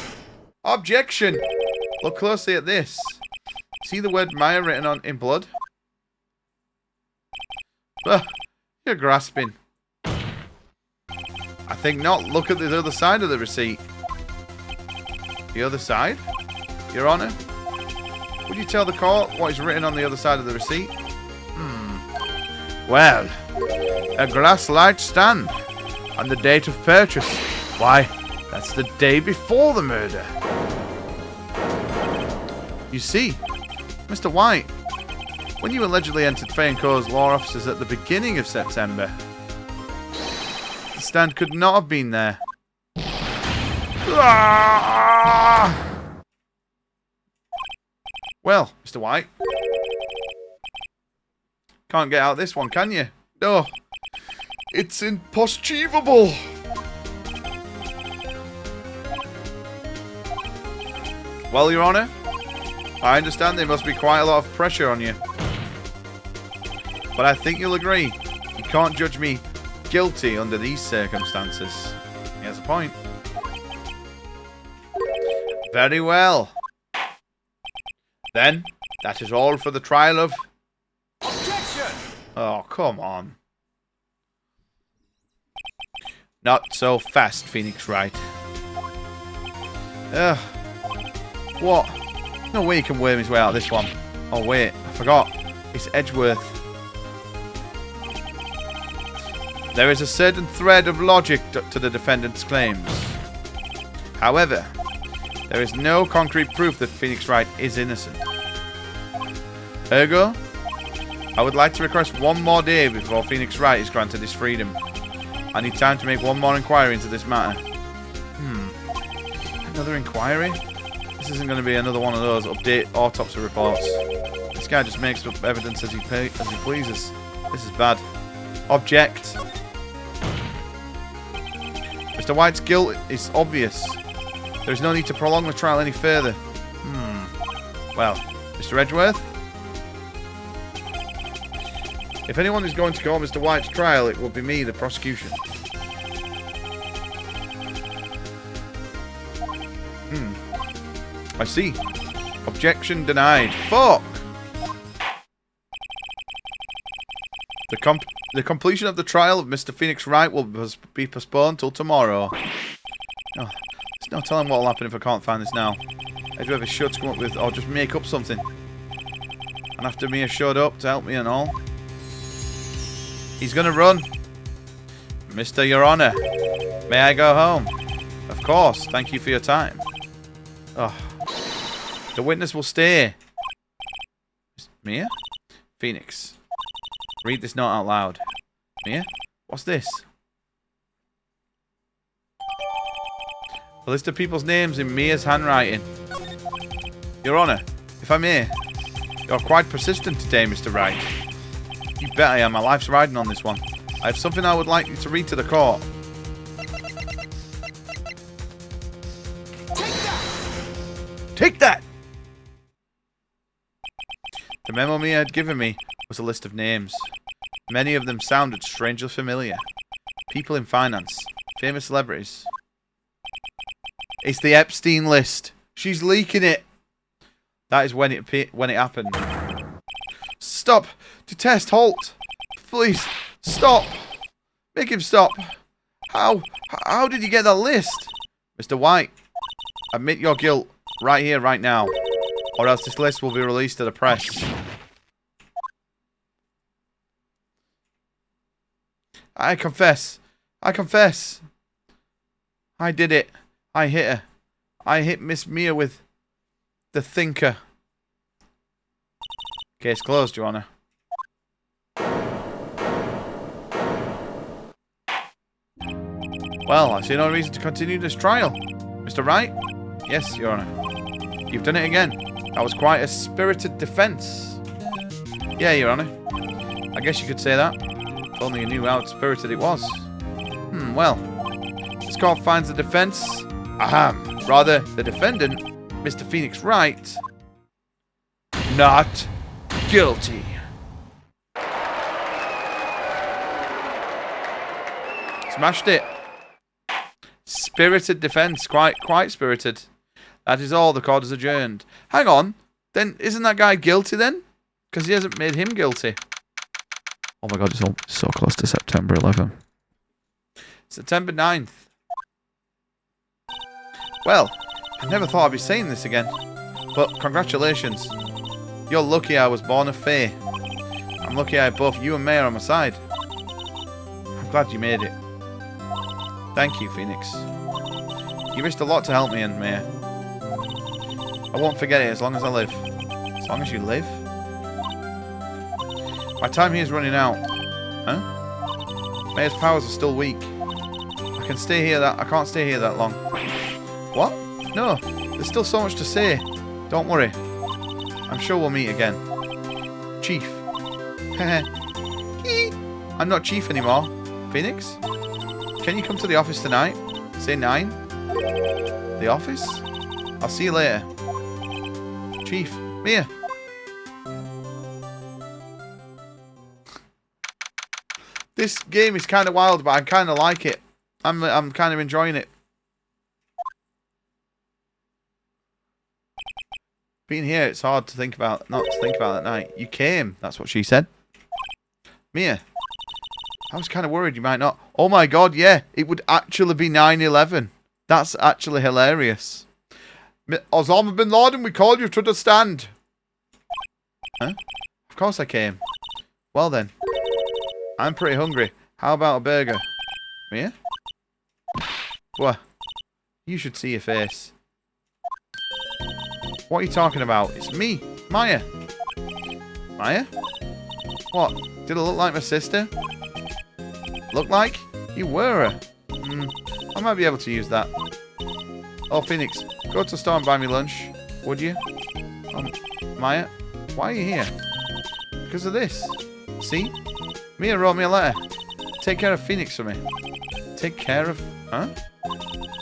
[SPEAKER 1] Objection! Look closely at this. See the word Maya written in blood? You're grasping. I think not. Look at the other side of the receipt. The other side? Your Honor? Would you tell the court what is written on the other side of the receipt? Well, a glass light stand. And the date of purchase. Why, that's the day before the murder. You see, Mr. White, when you allegedly entered Fay & Co.'s law offices at the beginning of September, the stand could not have been there. Well, Mr. White, Can't get out this one, can you? No. It's impossible. Well, Your Honor, I understand there must be quite a lot of pressure on you. But I think you'll agree, you can't judge me guilty under these circumstances. He has a point. Very well. Then, that is all for the trial of...
[SPEAKER 3] Objection!
[SPEAKER 1] Oh, come on. Not so fast, Phoenix Wright. Ugh. What? No way he can worm his way out of this one. Oh, wait. I forgot. It's Edgeworth. There is a certain thread of logic to the defendant's claims. However, there is no concrete proof that Phoenix Wright is innocent. Ergo, I would like to request one more day before Phoenix Wright is granted his freedom. I need time to make one more inquiry into this matter. Another inquiry? This isn't going to be another one of those update autopsy reports. This guy just makes up evidence as he pleases. This is bad. Object. Mr. White's guilt is obvious. There is no need to prolong the trial any further. Well, Mr. Edgeworth? If anyone is going to call Mr. White's trial, it will be me, the prosecution. I see. Objection denied. Fuck! The completion of the trial of Mr. Phoenix Wright will be postponed till tomorrow. Oh, there's no telling what will happen if I can't find this now. Edgeworth is sure to come up with, or just make up something. And after Mia showed up to help me and all. He's gonna run. Mr. Your Honor, may I go home? Of course, thank you for your time. Oh. The witness will stay. Mia? Phoenix. Read this note out loud. Mia? What's this? A list of people's names in Mia's handwriting. Your Honor, if I may, you're quite persistent today, Mr. Wright. You bet I am. My life's riding on this one. I have something I would like you to read to the court.
[SPEAKER 3] Take that!
[SPEAKER 1] Take that! The memo Mia had given me was a list of names. Many of them sounded strangely familiar. People in finance. Famous celebrities. It's the Epstein list. She's leaking it. That is when it happened. Stop. Detest. Halt. Please. Stop. Make him stop. How did you get that list? Mr. White, admit your guilt right here, right now. Or else this list will be released to the press. I confess. I confess. I did it. I hit her. I hit Miss Mia with the thinker. Case closed, Your Honor. Well, I see no reason to continue this trial. Mr. Wright? Yes, Your Honor. You've done it again. That was quite a spirited defense. Yeah, Your Honor. I guess you could say that. If only you knew how spirited it was. Well. This court finds the defense... rather, the defendant, Mr. Phoenix Wright, not guilty. Smashed it. Spirited defense. Quite spirited. That is all. The court is adjourned. Hang on. Then, isn't that guy guilty then? Because he hasn't made him guilty. Oh my god, it's all so close to September 11th. September 9th. Well, I never thought I'd be saying this again. But congratulations. You're lucky I was born of Fae. I'm lucky I had both you and May on my side. I'm glad you made it. Thank you, Phoenix. You risked a lot to help me and May. I won't forget it as long as I live. As long as you live? My time here is running out. Huh? May's powers are still weak. I can't stay here that long. What? No, there's still so much to say. Don't worry. I'm sure we'll meet again. Chief. I'm not chief anymore. Phoenix? Can you come to the office tonight? Say 9. The office? I'll see you later. Chief, Mia. This game is kind of wild, but I kind of like it. I'm kind of enjoying it. Being here, it's hard to think about, not to think about at night. You came, that's what she said. Mia, I was kind of worried you might not. Oh my god, yeah, it would actually be 9/11. That's actually hilarious. Osama bin Laden, we called you to the stand. Huh? Of course I came. Well then, I'm pretty hungry. How about a burger? Mia? What? You should see your face. What are you talking about? It's me, Maya. Maya? What? Did I look like my sister? Look like? You were her. I might be able to use that. Oh, Phoenix, go to the store and buy me lunch, would you? Maya, why are you here? Because of this. See? Mia wrote me a letter. Take care of Phoenix for me. Take care of... Huh?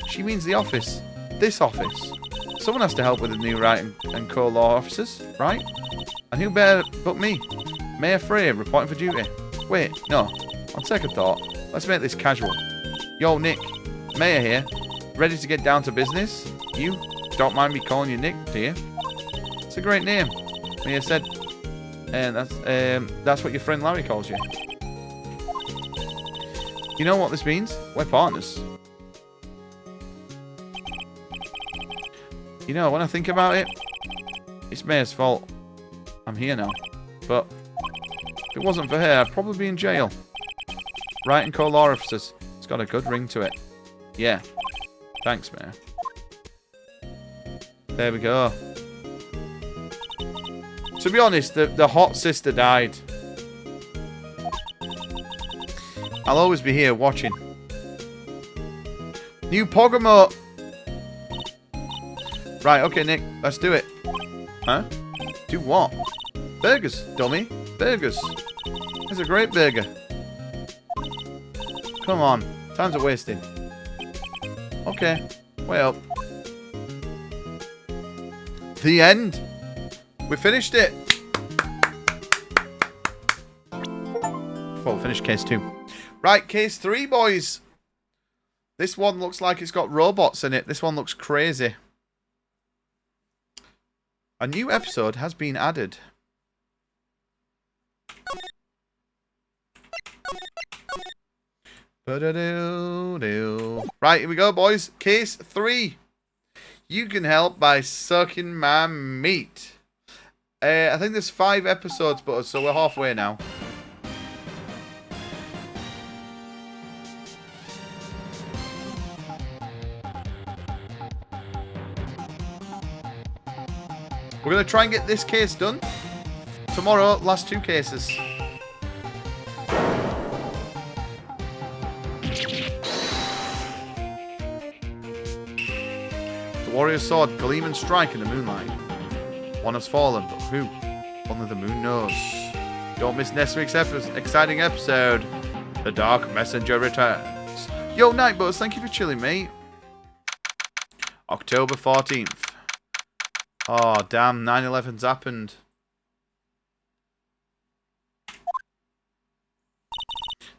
[SPEAKER 1] She means the office. This office. Someone has to help with the new Wright and co-law officers, right? And who better but me? Mayor Frey reporting for duty. Wait, no. On second thought, let's make this casual. Yo, Nick. Mayor here. Ready to get down to business? You don't mind me calling you Nick, do you? It's a great name. Mia said. And that's what your friend Larry calls you. You know what this means? We're partners. You know, when I think about it, it's Maya's fault. I'm here now. But if it wasn't for her, I'd probably be in jail. Wright and co-law officers. It's got a good ring to it. Yeah. Thanks, Maya. There we go. To be honest, the hot sister died. I'll always be here watching. New Pogamo. Right, okay, Nick. Let's do it. Huh? Do what? Burgers, dummy. Burgers. That's a great burger. Come on. Time's a wasting. Okay. Way up. The end. We finished it. Well, we finished case 2. Right, case 3, boys. This one looks like it's got robots in it. This one looks crazy. A new episode has been added. Right, here we go, boys. Case 3. You can help by sucking my meat. I think there's 5 episodes, but so we're halfway now. We're going to try and get this case done. Tomorrow, last 2 cases. The warrior's sword gleam and strike in the moonlight. One has fallen, but who? Only the moon knows. Don't miss next week's exciting episode. The Dark Messenger returns. Yo, Nightbuzz, thank you for chilling, mate. October 14th. Oh, damn, 9/11's happened.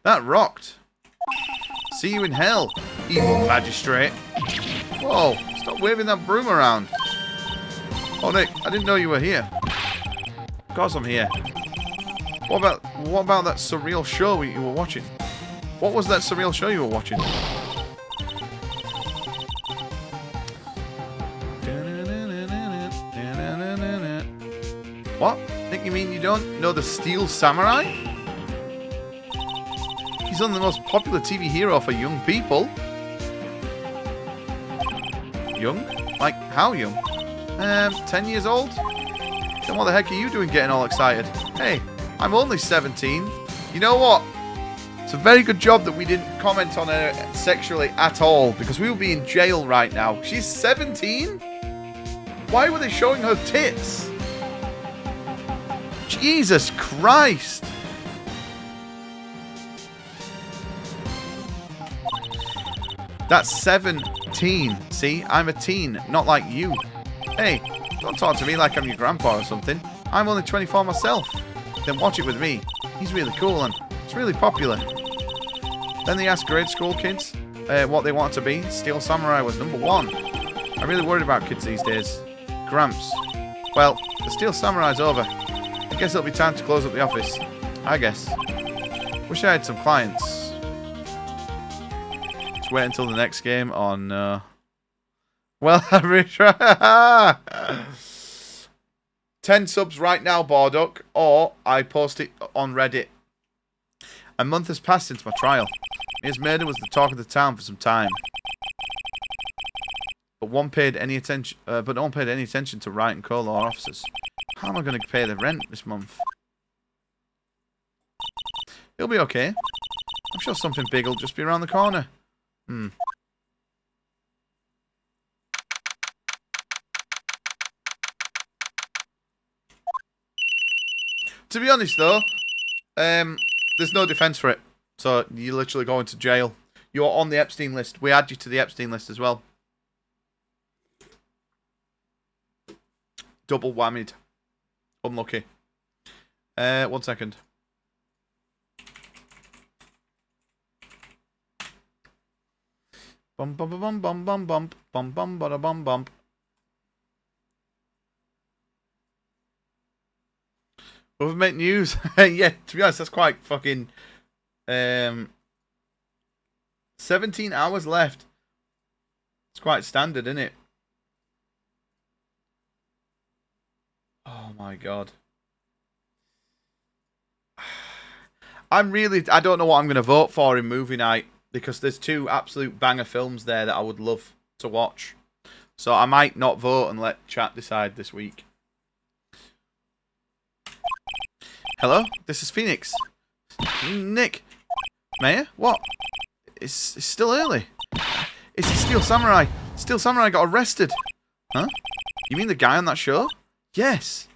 [SPEAKER 1] That rocked. See you in hell, evil magistrate. Whoa, stop waving that broom around. Oh, Nick, I didn't know you were here. Of course I'm here. What about that surreal show you were watching? What was that surreal show you were watching? What? Nick, you mean you don't know the Steel Samurai? He's on the most popular TV hero for young people. Young? Like, how young? 10 years old? Then what the heck are you doing getting all excited? Hey, I'm only 17. You know what? It's a very good job that we didn't comment on her sexually at all, because we would be in jail right now. She's 17? Why were they showing her tits? Jesus Christ. That's 17. See, I'm a teen, not like you. Hey, don't talk to me like I'm your grandpa or something. I'm only 24 myself. Then watch it with me. He's really cool and it's really popular. Then they asked grade school kids what they wanted to be. Steel Samurai was number 1. I'm really worried about kids these days. Gramps. Well, the Steel Samurai's over. I guess it'll be time to close up the office. I guess. Wish I had some clients. Just wait until the next game on... Well, I retry. 10 subs right now, Bardock, or I post it on Reddit. A month has passed since my trial. His murder was the talk of the town for some time. But no one paid any attention to Wright and Cole or officers. How am I going to pay the rent this month? It'll be okay. I'm sure something big will just be around the corner. To be honest, though, there's no defense for it. So you literally go into jail. You're on the Epstein list. We add you to the Epstein list as well. Double whammied. Unlucky. 1 second. Bum bum bum bum bum bum bum bum bum bum bum. Government news. Yeah, to be honest, that's quite fucking 17 hours left. It's quite standard, isn't it? Oh my god. I don't know what I'm going to vote for in movie night because there's 2 absolute banger films there that I would love to watch. So I might not vote and let chat decide this week. Hello, this is Phoenix. Nick. Mayor? What? It's still early. It's the Steel Samurai. Steel Samurai got arrested. Huh? You mean the guy on that show? Yes.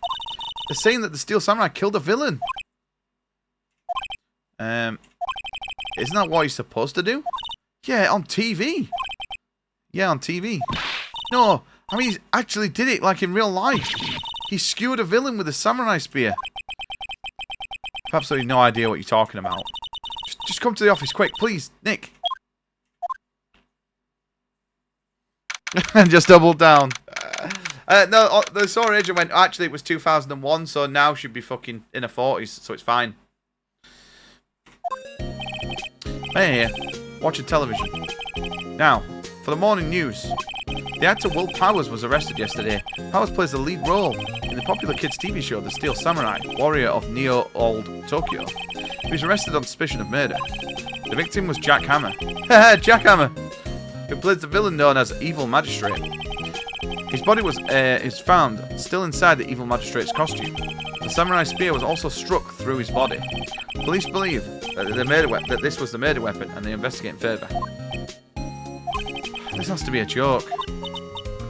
[SPEAKER 1] They're saying that the Steel Samurai killed a villain. Isn't that what he's supposed to do? Yeah, on TV. Yeah, on TV. No, I mean, he actually did it like in real life. He skewered a villain with a samurai spear. I have absolutely no idea what you're talking about. Just come to the office quick, please, Nick. And just doubled down. No, the Saw agent went, actually, it was 2001, so now should be fucking in her 40s, so it's fine. Hey, watching television. Now, for the morning news. The actor Will Powers was arrested yesterday. Powers plays the lead role in the popular kids' TV show The Steel Samurai, warrior of Neo-Old Tokyo. He was arrested on suspicion of murder. The victim was Jack Hammer. Jack Hammer! Who plays the villain known as Evil Magistrate. His body is found still inside the Evil Magistrate's costume. The samurai spear was also struck through his body. Police believe that this was the murder weapon and they investigate further. This has to be a joke.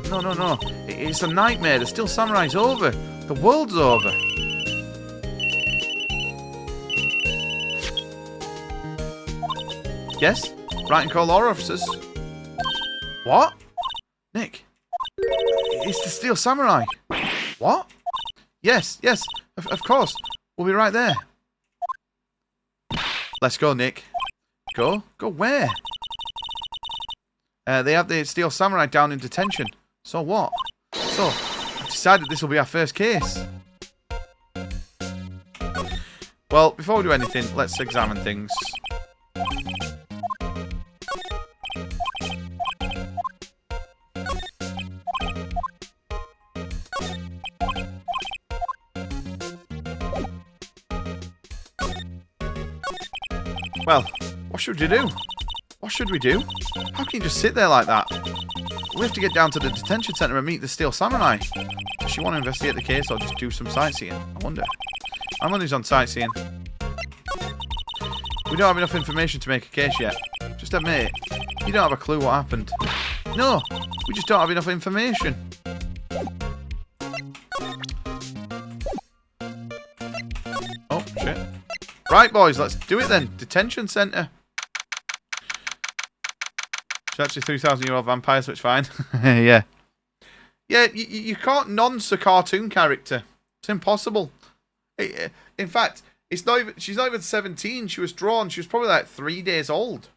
[SPEAKER 1] No, no, no. It's a nightmare. The Steel Samurai's over. The world's over. Yes? Wright and Cole law officers. What? Nick. It's the Steel Samurai. What? Yes, yes. Of course. We'll be right there. Let's go, Nick. Go? Go where? They have the Steel Samurai down in detention. So what? So, I've decided this will be our first case. Well, before we do anything, let's examine things. Well, what should you do? What should we do? How can you just sit there like that? We have to get down to the detention centre and meet the Steel Samurai. Does she want to investigate the case or just do some sightseeing? I wonder. My money's on sightseeing. We don't have enough information to make a case yet. Just admit it. You don't have a clue what happened. No, we just don't have enough information. Oh, shit. Right, boys, let's do it then. Detention centre. She's actually 3,000-year-old vampire, so it's fine. Yeah. Yeah, you can't nonce a cartoon character. It's impossible. In fact, it's not even, she's not even 17. She was drawn. She was probably like 3 days old.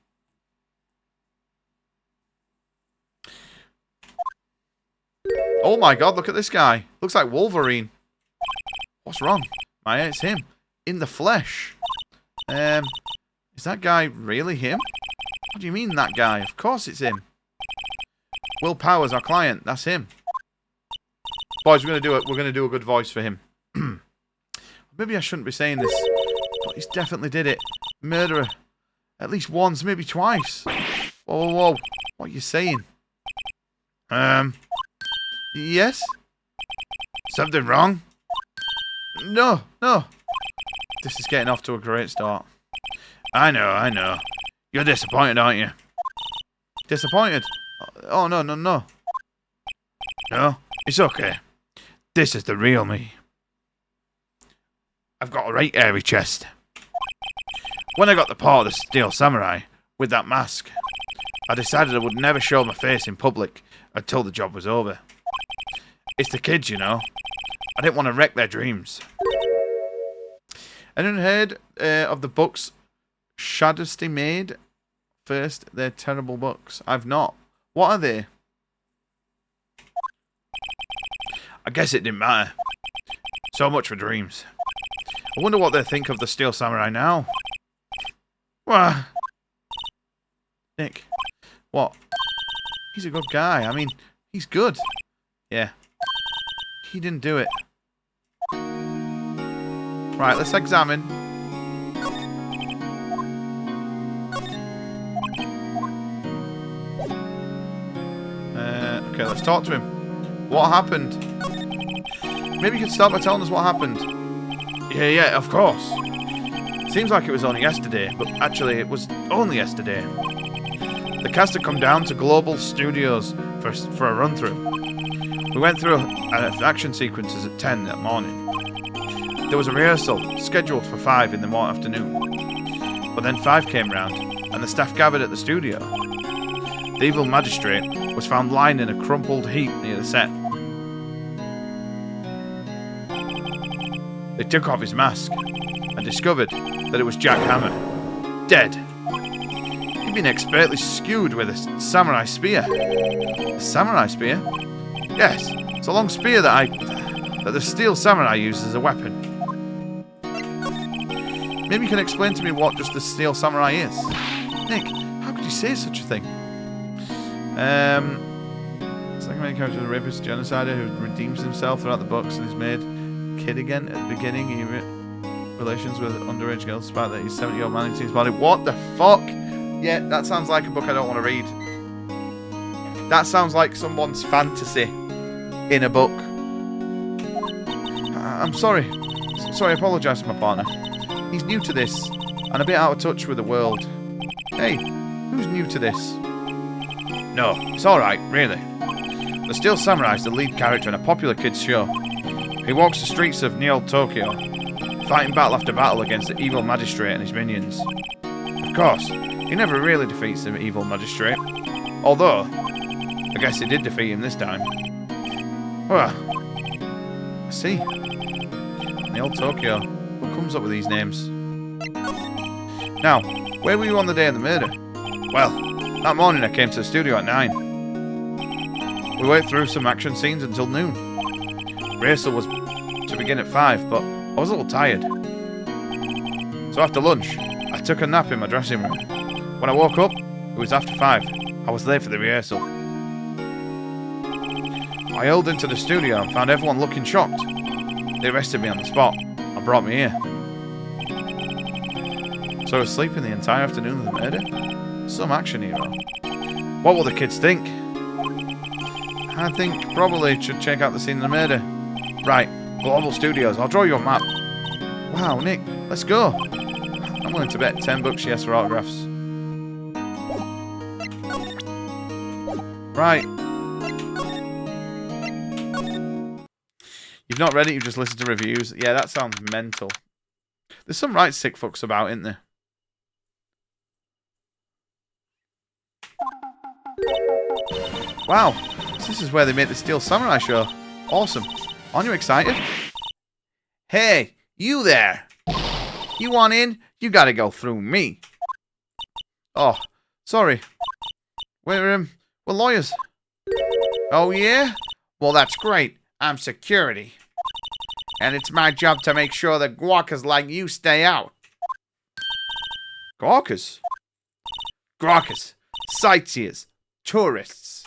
[SPEAKER 1] Oh my god, look at this guy. Looks like Wolverine. What's wrong? Maya, it's him. In the flesh. Is that guy really him? What do you mean, that guy? Of course it's him. Will Powers, our client. That's him. Boys, we're gonna do a good voice for him. Maybe I shouldn't be saying this, but he's definitely did it. Murderer. At least once, maybe twice. Whoa, whoa, whoa. What are you saying? Yes? Something wrong? No, no. This is getting off to a great start. I know. You're disappointed, aren't you? Disappointed? Oh, no. No, it's okay. This is the real me. I've got a right airy chest. When I got the part of the Steel Samurai with that mask, I decided I would never show my face in public until the job was over. It's the kids, you know. I didn't want to wreck their dreams. Anyone heard of the books Shaddesty made? First, they're terrible books. I've not. What are they? I guess it didn't matter. So much for dreams. I wonder what they think of the Steel Samurai now. Well, Nick, what? He's a good guy. I mean, he's good. Yeah. He didn't do it. Right, let's examine. Okay, let's talk to him. What happened? Maybe you could start by telling us what happened. Yeah, of course. Seems like it was only yesterday, but actually it was only yesterday. The cast had come down to Global Studios for a run-through. We went through action sequences at 10 that morning. There was a rehearsal scheduled for 5 in the afternoon. But then 5 came round, and the staff gathered at the studio. The evil magistrate was found lying in a crumpled heap near the set. They took off his mask and discovered that it was Jack Hammer, dead. He'd been expertly skewed with a samurai spear. A samurai spear? Yes, it's a long spear that the Steel Samurai uses as a weapon. Maybe you can explain to me what just the Steel Samurai is. Nick, how could you say such a thing? Second main character is a rapist genocider who redeems himself throughout the books and is made kid again at the beginning. He relations with underage girls despite that he's 70-year-old man in his body. What the fuck? Yeah, that sounds like a book I don't want to read. That sounds like someone's fantasy in a book. I'm sorry. I apologise to my partner. He's new to this and a bit out of touch with the world. Hey, who's new to this? No, it's alright, really. The Steel Samurai is the lead character in a popular kids show. He walks the streets of Neo Tokyo, fighting battle after battle against the evil magistrate and his minions. Of course, he never really defeats the evil magistrate. Although, I guess he did defeat him this time. Well, I see. Neo Tokyo. Who comes up with these names? Now, where were you on the day of the murder? Well, that morning I came to the studio at 9. We worked through some action scenes until noon. Rehearsal was to begin at 5, but I was a little tired. So after lunch, I took a nap in my dressing room. When I woke up, it was after 5. I was late for the rehearsal. I yelled into the studio and found everyone looking shocked. They arrested me on the spot and brought me here. So I was sleeping the entire afternoon of the murder? Some action hero. What will the kids think? I think probably should check out the scene of the murder. Right, Global Studios, I'll draw you a map. Wow, Nick, let's go. I'm willing to bet $10 yes for autographs. Right. You've not read it, you've just listened to reviews. Yeah, that sounds mental. There's some right sick fucks about, isn't there? Wow, so this is where they make the Steel Samurai show. Awesome. Aren't you excited? Hey, you there. You want in? You gotta go through me. Oh, sorry. We're lawyers. Oh, yeah? Well, that's great. I'm security. And it's my job to make sure that gawkers like you stay out. Gawkers? Gawkers. Sightseers. Tourists.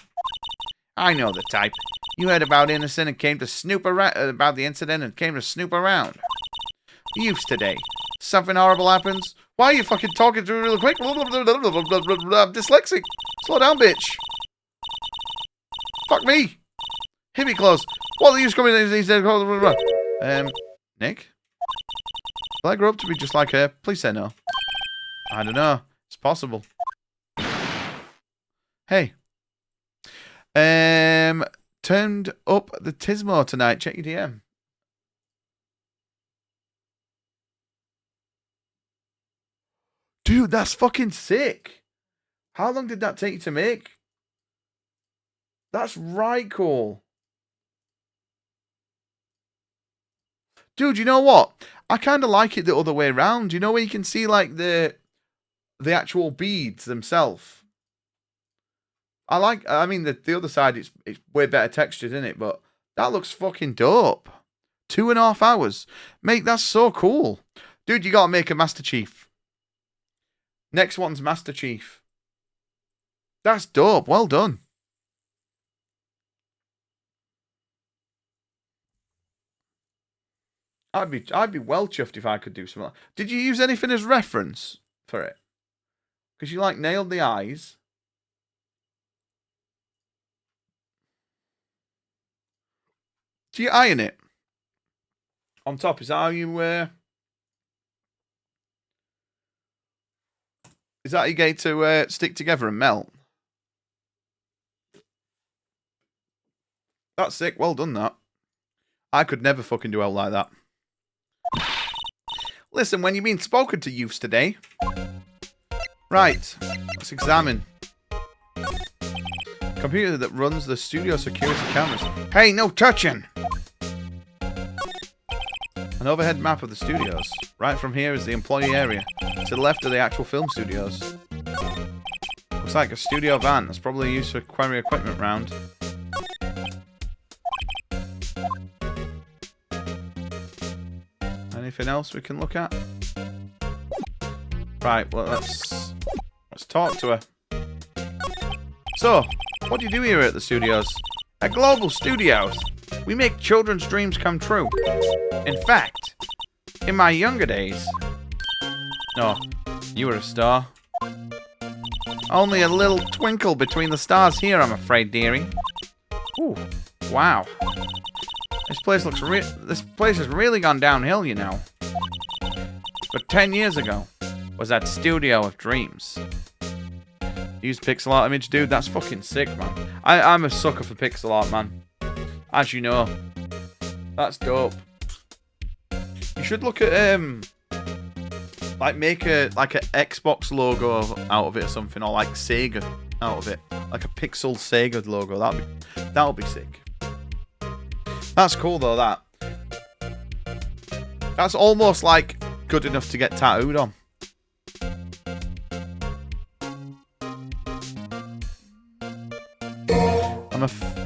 [SPEAKER 1] I know the type. You heard about innocent and came to snoop around about the incident and came to snoop around. Youths today. Something horrible happens. Why are you fucking talking through really quick? I'm dyslexic. Slow down, bitch. Fuck me. Hit me close. What are you coming in? He said, Nick? Will I grow up to be just like her? Please say no. I don't know. It's possible. Hey. Turned up the Tismo tonight. Check your DM. Dude, that's fucking sick. How long did that take you to make? That's right cool. Dude, you know what? I kind of like it the other way around. You know where you can see like the actual beads themselves. I mean, the other side, it's way better textured, isn't it? But that looks fucking dope. 2.5 hours. Mate, that's so cool. Dude, you gotta make a Master Chief. Next one's Master Chief. That's dope. Well done. I'd be well chuffed if I could do something like that. Did you use anything as reference for it? Because you like nailed the eyes. Do you iron it? On top, is that how you is that how you get to stick together and melt? That's sick. Well done, that. I could never fucking do out like that. Listen, when you've been spoken to youths today. Right. Let's examine. Computer that runs the studio security cameras. Hey, no touching! An overhead map of the studios. Right from here is the employee area. To the left are the actual film studios. Looks like a studio van. That's probably used for quarry equipment round. Anything else we can look at? Right, well, let's talk to her. So, what do you do here at the studios? At Global Studios, we make children's dreams come true. In fact, in my younger days... No, you were a star. Only a little twinkle between the stars here, I'm afraid, dearie. Ooh, wow. This place has really gone downhill, you know. But 10 years ago was that studio of dreams. Use pixel art image, dude. That's fucking sick, man. I'm a sucker for pixel art, man. As you know, that's dope. You should look at like make a Xbox logo out of it or something, or like Sega out of it, like a pixel Sega logo. That'll be sick. That's cool though. That's almost like good enough to get tattooed on.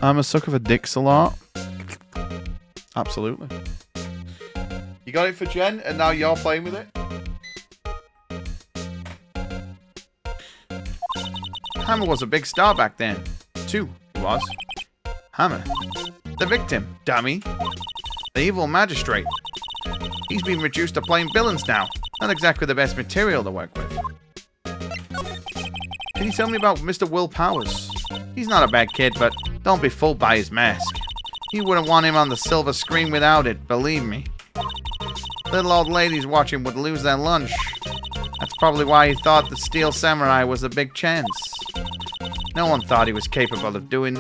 [SPEAKER 1] I'm a sucker for Dixel art. Absolutely. You got it for Jen, and now you're playing with it? Hammer was a big star back then. Too, he was. Hammer. The victim, dummy. The evil magistrate. He's been reduced to plain villains now. Not exactly the best material to work with. Can you tell me about Mr. Will Powers? He's not a bad kid, but don't be fooled by his mask. You wouldn't want him on the silver screen without it, believe me. Little old ladies watching would lose their lunch. That's probably why he thought the Steel Samurai was a big chance. No one thought he was capable of doing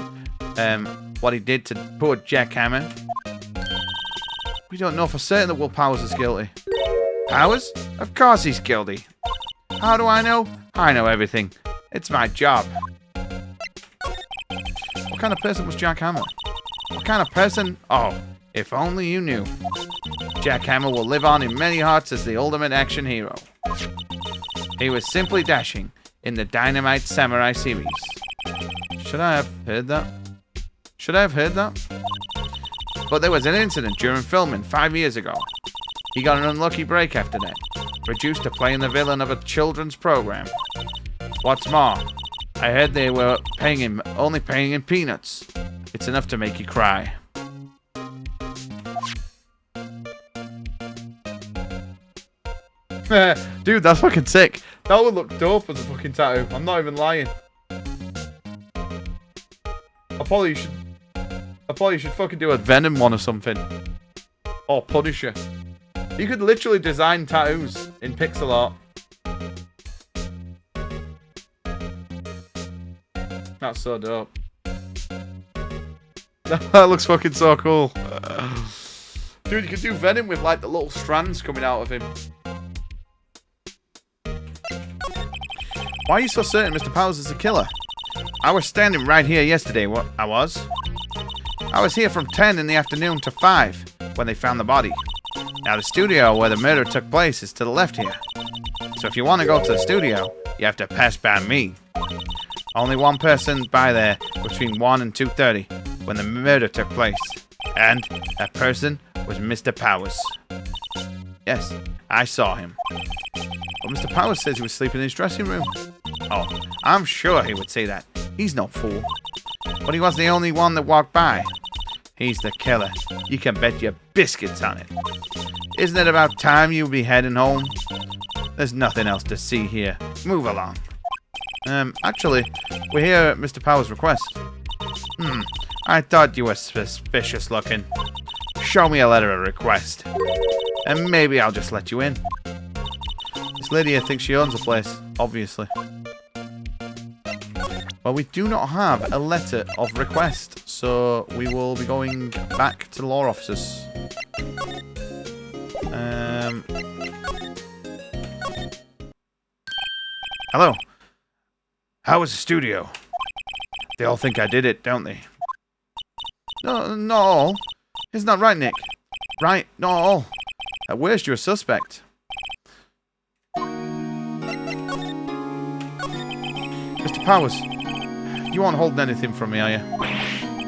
[SPEAKER 1] what he did to poor Jack Hammer. We don't know for certain that Will Powers is guilty. Powers? Of course he's guilty. How do I know? I know everything. It's my job. What kind of person was Jack Hammer? What kind of person? Oh, if only you knew. Jack Hammer will live on in many hearts as the ultimate action hero. He was simply dashing in the Dynamite Samurai series. Should I have heard that? Should I have heard that? But there was an incident during filming 5 years ago. He got an unlucky break after that, reduced to playing the villain of a children's program. What's more, I heard they were only paying him peanuts. It's enough to make you cry. Dude, that's fucking sick. That would look dope as a fucking tattoo. I'm not even lying. I probably should fucking do a Venom one or something. Or Punisher. You could literally design tattoos in pixel art. That's so dope. That looks fucking so cool. Dude, you could do Venom with like the little strands coming out of him. Why are you so certain Mr. Powers is the killer? I was standing right here yesterday. What? I was here from 10 in the afternoon to 5 when they found the body. Now the studio where the murder took place is to the left here. So if you want to go to the studio, you have to pass by me. Only one person by there between 1 and 2:30 when the murder took place. And that person was Mr. Powers. Yes, I saw him. But Mr. Powers says he was sleeping in his dressing room. Oh, I'm sure he would say that. He's no fool. But he was the only one that walked by. He's the killer. You can bet your biscuits on it. Isn't it about time you'll be heading home? There's nothing else to see here. Move along. Actually, we're here at Mr. Powers' request. I thought you were suspicious looking. Show me a letter of request. And maybe I'll just let you in. This lady here thinks she owns the place, obviously. Well, we do not have a letter of request, so we will be going back to the law officers. Hello. How was the studio? They all think I did it, don't they? No. Isn't that right, Nick? Right, no. At worst, you're a suspect. Mr. Powers, you aren't holding anything from me, are you?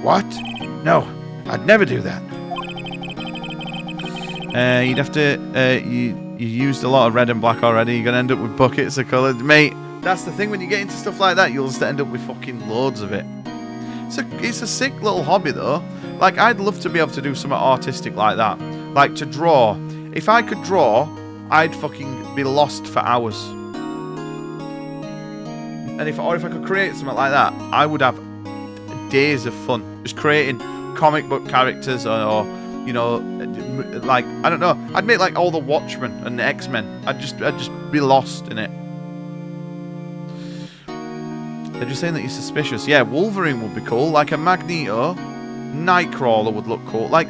[SPEAKER 1] What? No, I'd never do that. You'd have to... You used a lot of red and black already. You're going to end up with buckets of colour. Mate, that's the thing. When you get into stuff like that, you'll just end up with fucking loads of it. It's a sick little hobby, though. Like, I'd love to be able to do something artistic like that. Like, to draw. If I could draw, I'd fucking be lost for hours. And if I could create something like that, I would have days of fun. Just creating comic book characters or you know, like, I don't know. I'd make like all the Watchmen and the X-Men. I'd just be lost in it. They're just saying that you're suspicious. Yeah, Wolverine would be cool. Like a Magneto. Nightcrawler would look cool. Like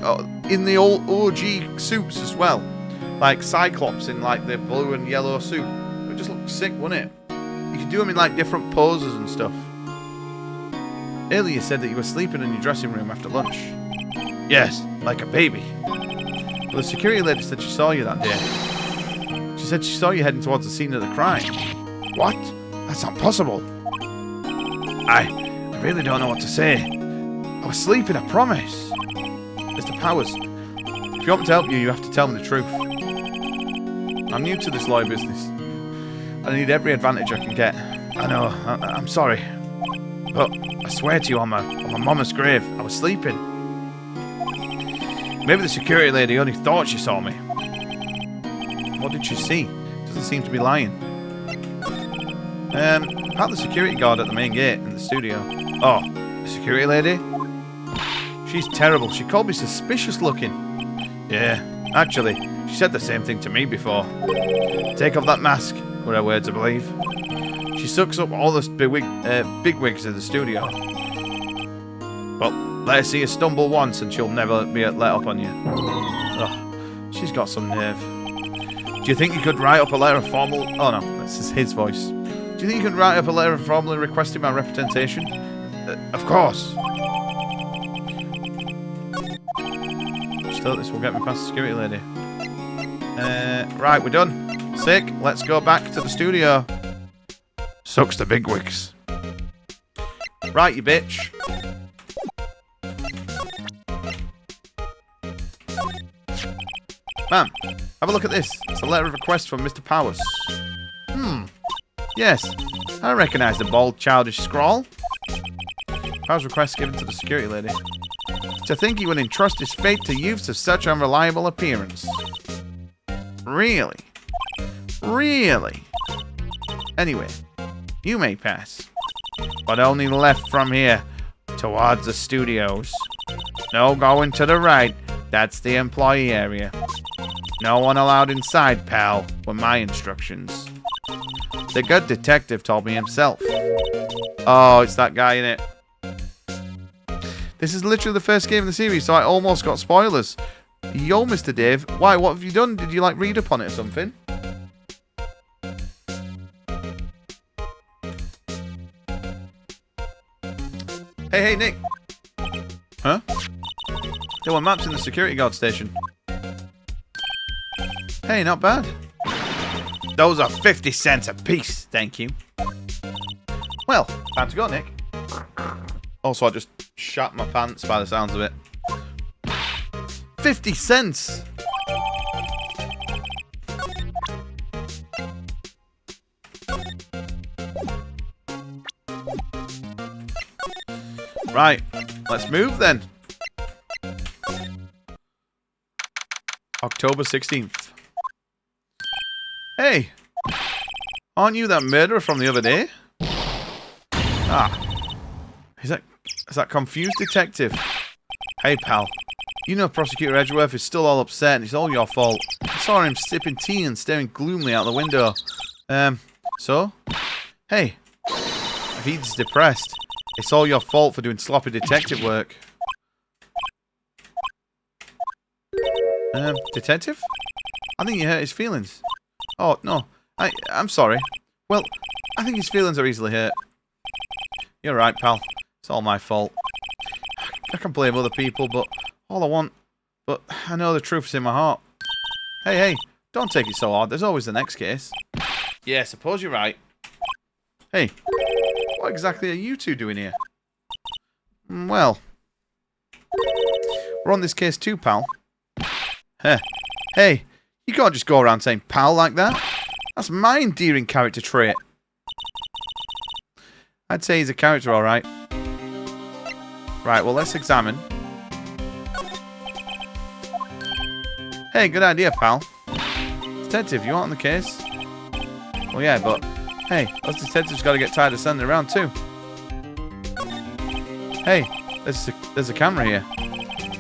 [SPEAKER 1] in the old OG suits as well. Like Cyclops in like the blue and yellow suit. It would just look sick, wouldn't it? You could do them in like different poses and stuff. Earlier you said that you were sleeping in your dressing room after lunch. Yes, like a baby. Well, the security lady said she saw you that day. She said she saw you heading towards the scene of the crime. What? That's not possible. I really don't know what to say. I was sleeping, I promise. Mr. Powers, if you want me to help you, you have to tell me the truth. I'm new to this lawyer business. I need every advantage I can get. I know, I'm sorry. But I swear to you on my mama's grave, I was sleeping. Maybe the security lady only thought she saw me. What did she see? Doesn't seem to be lying. About the security guard at the main gate in the studio. Oh, the security lady? She's terrible. She called me suspicious looking. Yeah, actually, she said the same thing to me before. Take off that mask, were her words, I believe. She sucks up all the bigwigs in the studio. But let her see you stumble once and she'll never be let up on you. Oh, she's got some nerve. Do you think you could write up a letter of formal... Oh no, this is his voice. Do you think you could write up a letter formally requesting my representation? Of course. Still, this will get me past the security lady. Right, we're done. Sick. Let's go back to the studio. Sucks the bigwigs. Right, you bitch. Ma'am, have a look at this. It's a letter of request from Mr. Powers. Yes, I recognize the bold, childish scrawl. Powers' request given to the security lady. To think he would entrust his fate to youths of such unreliable appearance. Really? Really? Anyway, you may pass. But only left from here, towards the studios. No going to the right, that's the employee area. No one allowed inside, pal, were my instructions. The good detective told me himself. Oh, it's that guy in it. This is literally the first game in the series, so I almost got spoilers. Yo, Mr. Dave. Why, what have you done? Did you, like, read up on it or something? Hey, Nick. Huh? There were maps in the security guard station. Hey, not bad. Those are 50 cents a piece, thank you. Well, time to go, Nick. Also, I just shat my pants by the sounds of it. 50 cents! Right, let's move then. October 16th. Hey! Aren't you that murderer from the other day? Ah. Is that confused detective? Hey, pal. You know Prosecutor Edgeworth is still all upset and it's all your fault. I saw him sipping tea and staring gloomily out the window. So? Hey. If he's depressed, it's all your fault for doing sloppy detective work. Detective? I think you hurt his feelings. Oh, no. I'm sorry. Well, I think his feelings are easily hurt. You're right, pal. It's all my fault. I can blame other people, but all I want... But I know the truth is in my heart. Hey, don't take it so hard. There's always the next case. Yeah, suppose you're right. Hey, what exactly are you two doing here? Well, we're on this case too, pal. Hey, you can't just go around saying pal like that. That's my endearing character trait. I'd say he's a character, alright. Right, well, let's examine. Hey, good idea, pal. Detective, you aren't on the case? Well, yeah, but... Hey, those detectives got to get tired of standing around, too. Hey, there's a camera here.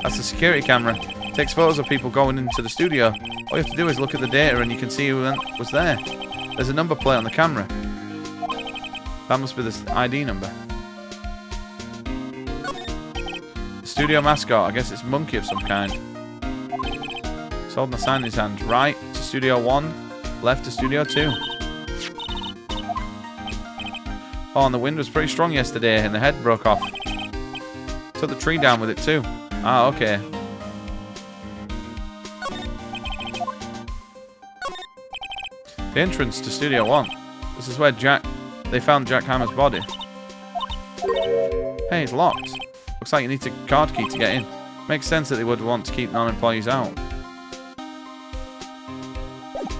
[SPEAKER 1] That's a security camera. It takes photos of people going into the studio. All you have to do is look at the data and you can see who was there. There's a number plate on the camera. That must be the ID number. The studio mascot. I guess it's a monkey of some kind. He's holding a sign in his hand. Right to Studio 1. Left to Studio 2. Oh, and the wind was pretty strong yesterday and the head broke off. Took the tree down with it too. Ah, okay. The entrance to Studio 1. This is where they found Jack Hammer's body. Hey, it's locked. Looks like you need a card key to get in. Makes sense that they would want to keep non-employees out.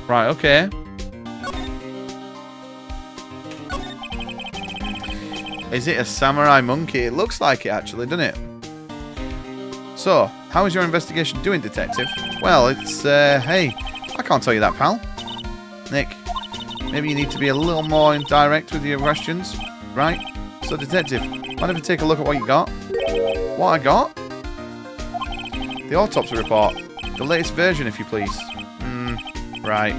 [SPEAKER 1] Right, okay. Is it a samurai monkey? It looks like it actually, doesn't it? So, how is your investigation doing, detective? Well, it's, hey, I can't tell you that, pal. Nick, maybe you need to be a little more indirect with your questions, right? So, detective, why don't you take a look at what you got? What I got? The autopsy report. The latest version, if you please. Right.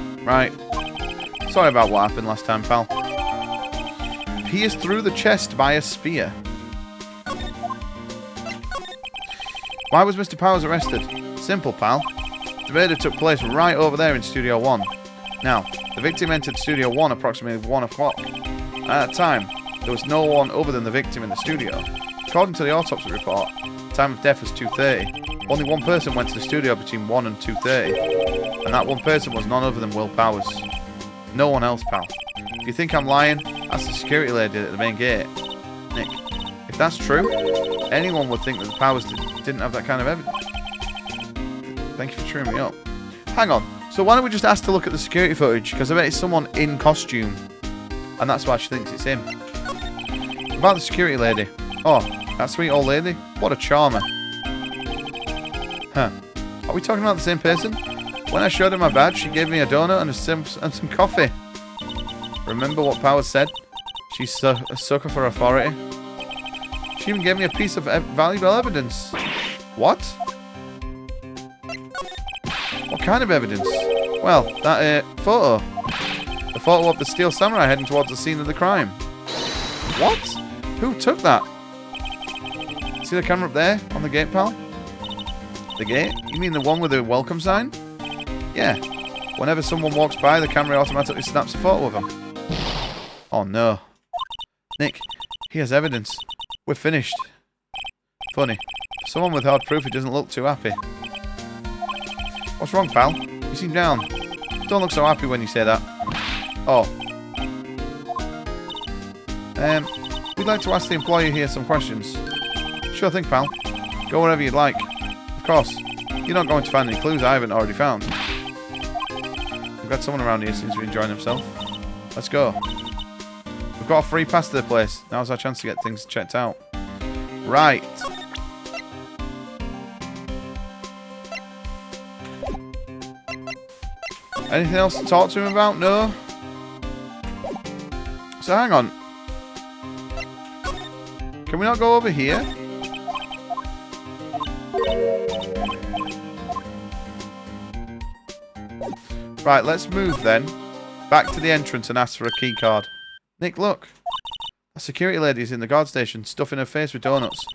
[SPEAKER 1] Sorry about what happened last time, pal. Pierced through the chest by a spear. Why was Mr. Powers arrested? Simple, pal. The murder took place right over there in Studio 1. Now, the victim entered Studio 1 approximately 1 o'clock. At that time, there was no one other than the victim in the studio. According to the autopsy report, the time of death was 2:30. Only one person went to the studio between 1 and 2:30. And that one person was none other than Will Powers. No one else, pal. If you think I'm lying, ask the security lady at the main gate. Nick, if that's true, anyone would think that the Powers didn't have that kind of evidence. Thank you for cheering me up. Hang on. So why don't we just ask to look at the security footage? Because I bet it's someone in costume. And that's why she thinks it's him. About the security lady. Oh, that sweet old lady? What a charmer. Huh. Are we talking about the same person? When I showed her my badge, she gave me a donut and some coffee. Remember what Powers said? She's a sucker for authority. She even gave me a piece of valuable evidence. What? What kind of evidence? Well, that photo. The photo of the steel samurai heading towards the scene of the crime. What? Who took that? See the camera up there on the gate, pal? The gate? You mean the one with the welcome sign? Yeah. Whenever someone walks by, the camera automatically snaps a photo of them. Oh no. Nick, he has evidence. We're finished. Funny. For someone with hard proof, he doesn't look too happy. What's wrong, pal? You seem down. Don't look so happy when you say that. Oh. We'd like to ask the employee here some questions. Sure thing, pal. Go wherever you'd like. Of course. You're not going to find any clues I haven't already found. We've got someone around here who seems to be enjoying himself. Let's go. We've got a free pass to the place. Now's our chance to get things checked out. Right. Anything else to talk to him about? No? So hang on. Can we not go over here? Right, let's move then. Back to the entrance and ask for a key card. Nick, look. A security lady's in the guard station, stuffing her face with donuts.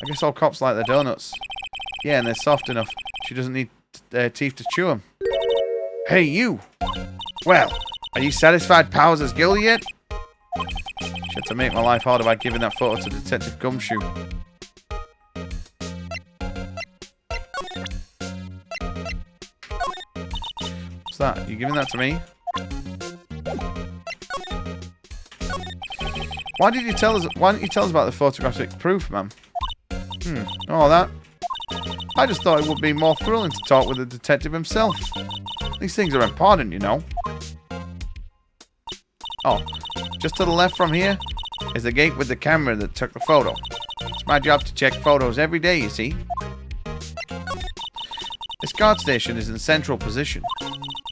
[SPEAKER 1] I guess all cops like their donuts. Yeah, and they're soft enough. She doesn't need teeth to chew them. Hey, you! Well, are you satisfied Powers is guilty yet? She had to make my life harder by giving that photo to Detective Gumshoe. What's that? You giving that to me? Why didn't you tell us about the photographic proof, ma'am? All that. I just thought it would be more thrilling to talk with the detective himself. These things are important, you know. Oh, just to the left from here is the gate with the camera that took the photo. It's my job to check photos every day, you see. This guard station is in central position.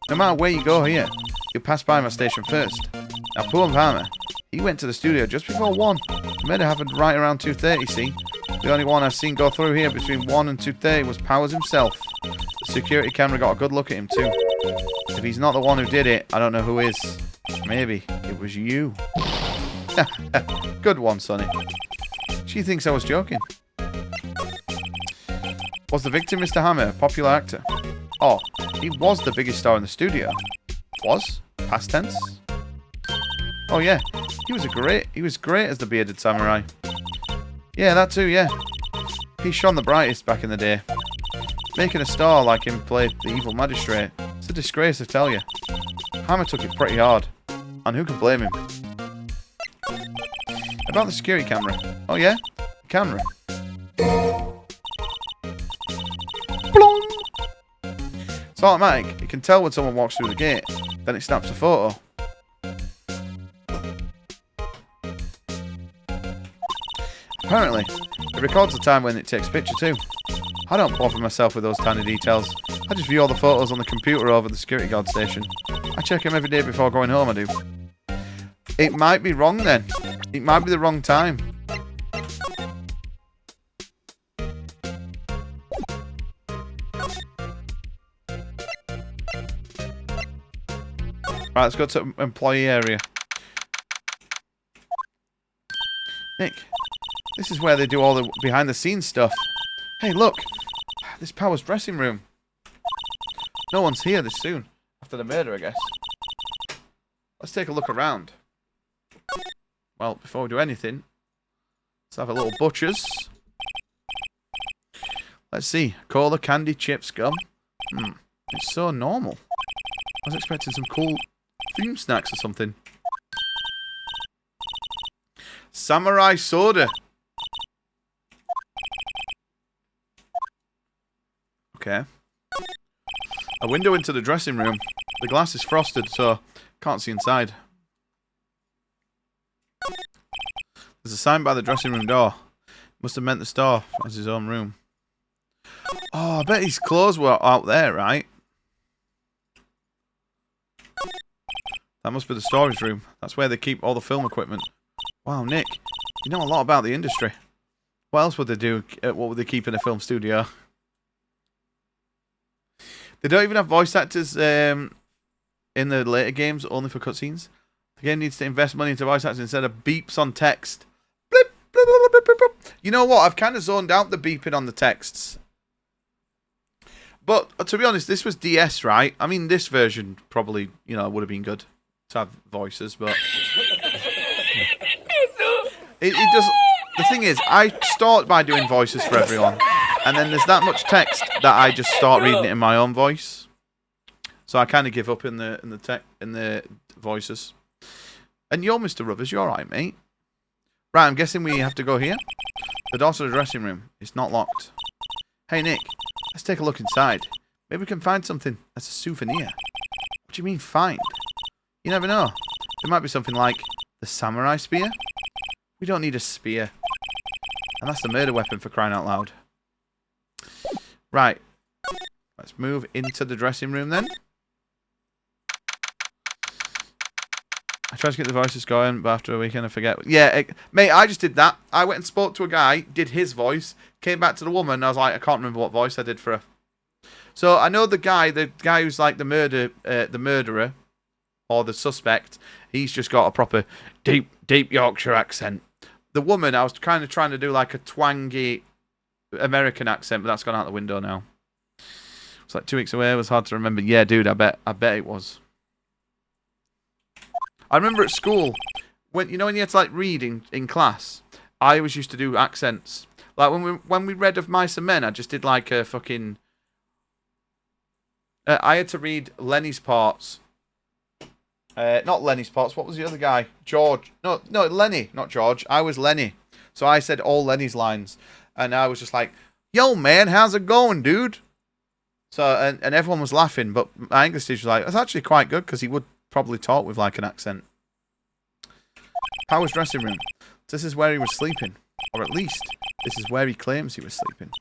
[SPEAKER 1] No matter where you go here, you'll pass by my station first. Now, poor Palmer, he went to the studio just before 1. The murder happened right around 2:30, see? The only one I've seen go through here between 1 and 2:30 was Powers himself. The security camera got a good look at him too. If he's not the one who did it, I don't know who is. Maybe it was you. Good one, Sonny. She thinks I was joking. Was the victim Mr. Hammer a popular actor? Oh, he was the biggest star in the studio. Was? Past tense? Oh yeah, he was great as the bearded samurai. Yeah, that too, yeah. He shone the brightest back in the day. Making a star like him play the evil magistrate. It's a disgrace, I tell you. Hammer took it pretty hard. And who can blame him? About the security camera. Oh yeah? Camera. Blong! It's automatic. It can tell when someone walks through the gate. Then it snaps a photo. Apparently, it records the time when it takes a picture too. I don't bother myself with those tiny details. I just view all the photos on the computer over the security guard station. I check them every day before going home, I do. It might be wrong then. It might be the wrong time. Right, let's go to employee area. Nick, this is where they do all the behind-the-scenes stuff. Hey, look! This Powers dressing room. No one's here this soon. After the murder, I guess. Let's take a look around. well, before we do anything, let's have a little butcher's. Let's see. Cola, candy, chips, gum. It's so normal. I was expecting some cool theme snacks or something. Samurai soda. Okay. A window into the dressing room. The glass is frosted, so can't see inside. There's a sign by the dressing room door. Must have meant the store as his own room. Oh, I bet his clothes were out there, right? That must be the storage room. That's where they keep all the film equipment. Wow, Nick, you know a lot about the industry. What else would they do? What would they keep in a film studio? They don't even have voice actors in the later games, only for cutscenes. The game needs to invest money into voice actors instead of beeps on text. Blip, blip, blip, blip, blip, blip. You know what? I've kind of zoned out the beeping on the texts. But to be honest, this was DS, right? I mean, this version probably, you know, would have been good to have voices, but it does. The thing is, I start by doing voices for everyone, and then there's that much text that I just start reading it in my own voice. So I kind of give up in the voices. And you're Mr. Rubbers, you're alright, mate. Right, I'm guessing we have to go here. The door to the dressing room. It's not locked. Hey, Nick. Let's take a look inside. Maybe we can find something as a souvenir. What do you mean, find? You never know. There might be something like the samurai spear. We don't need a spear. And that's the murder weapon, for crying out loud. Right. Let's move into the dressing room then. I tried to get the voices going, but after a weekend I forget. Yeah, mate, I just did that. I went and spoke to a guy, did his voice, came back to the woman, and I was like, I can't remember what voice I did for her. So I know the guy who's like the murderer, or the suspect, he's just got a proper deep Yorkshire accent. The woman, I was kind of trying to do like a twangy American accent, but that's gone out the window now. It's like 2 weeks away, it was hard to remember. Yeah, dude, I bet it was. I remember at school, when you had to like read in class, I always used to do accents. Like when we read of Mice and Men, I just did like a fucking. I had to read Lenny's parts. Not Lenny's parts. What was the other guy? George. No, Lenny, not George. I was Lenny, so I said all Lenny's lines, and I was just like, "Yo, man, how's it going, dude?" So and everyone was laughing, but my English teacher was like, "That's actually quite good," because he would probably talk with like an accent. Power's dressing room. This is where he was sleeping. Or at least, this is where he claims he was sleeping.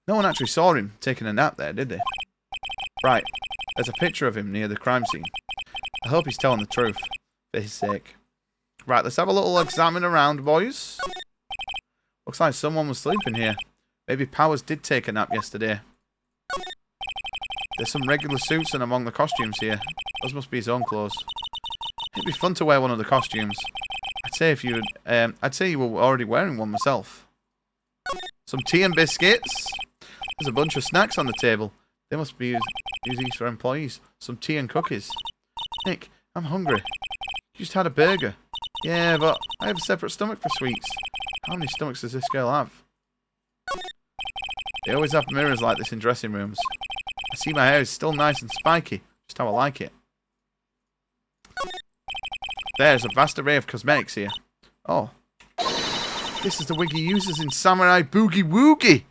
[SPEAKER 1] No one actually saw him taking a nap there, did they? Right. There's a picture of him near the crime scene. I hope he's telling the truth. For his sake. Right, let's have a little examine around, boys. Looks like someone was sleeping here. Maybe Powers did take a nap yesterday. There's some regular suits and among the costumes here. Those must be his own clothes. It'd be fun to wear one of the costumes. I'd say you were already wearing one myself. Some tea and biscuits. There's a bunch of snacks on the table. They must be used for employees. Some tea and cookies. Nick, I'm hungry. You just had a burger. Yeah, but I have a separate stomach for sweets. How many stomachs does this girl have? They always have mirrors like this in dressing rooms. I see my hair is still nice and spiky. Just how I like it. There's a vast array of cosmetics here. Oh. This is the wig he uses in Samurai Boogie Woogie.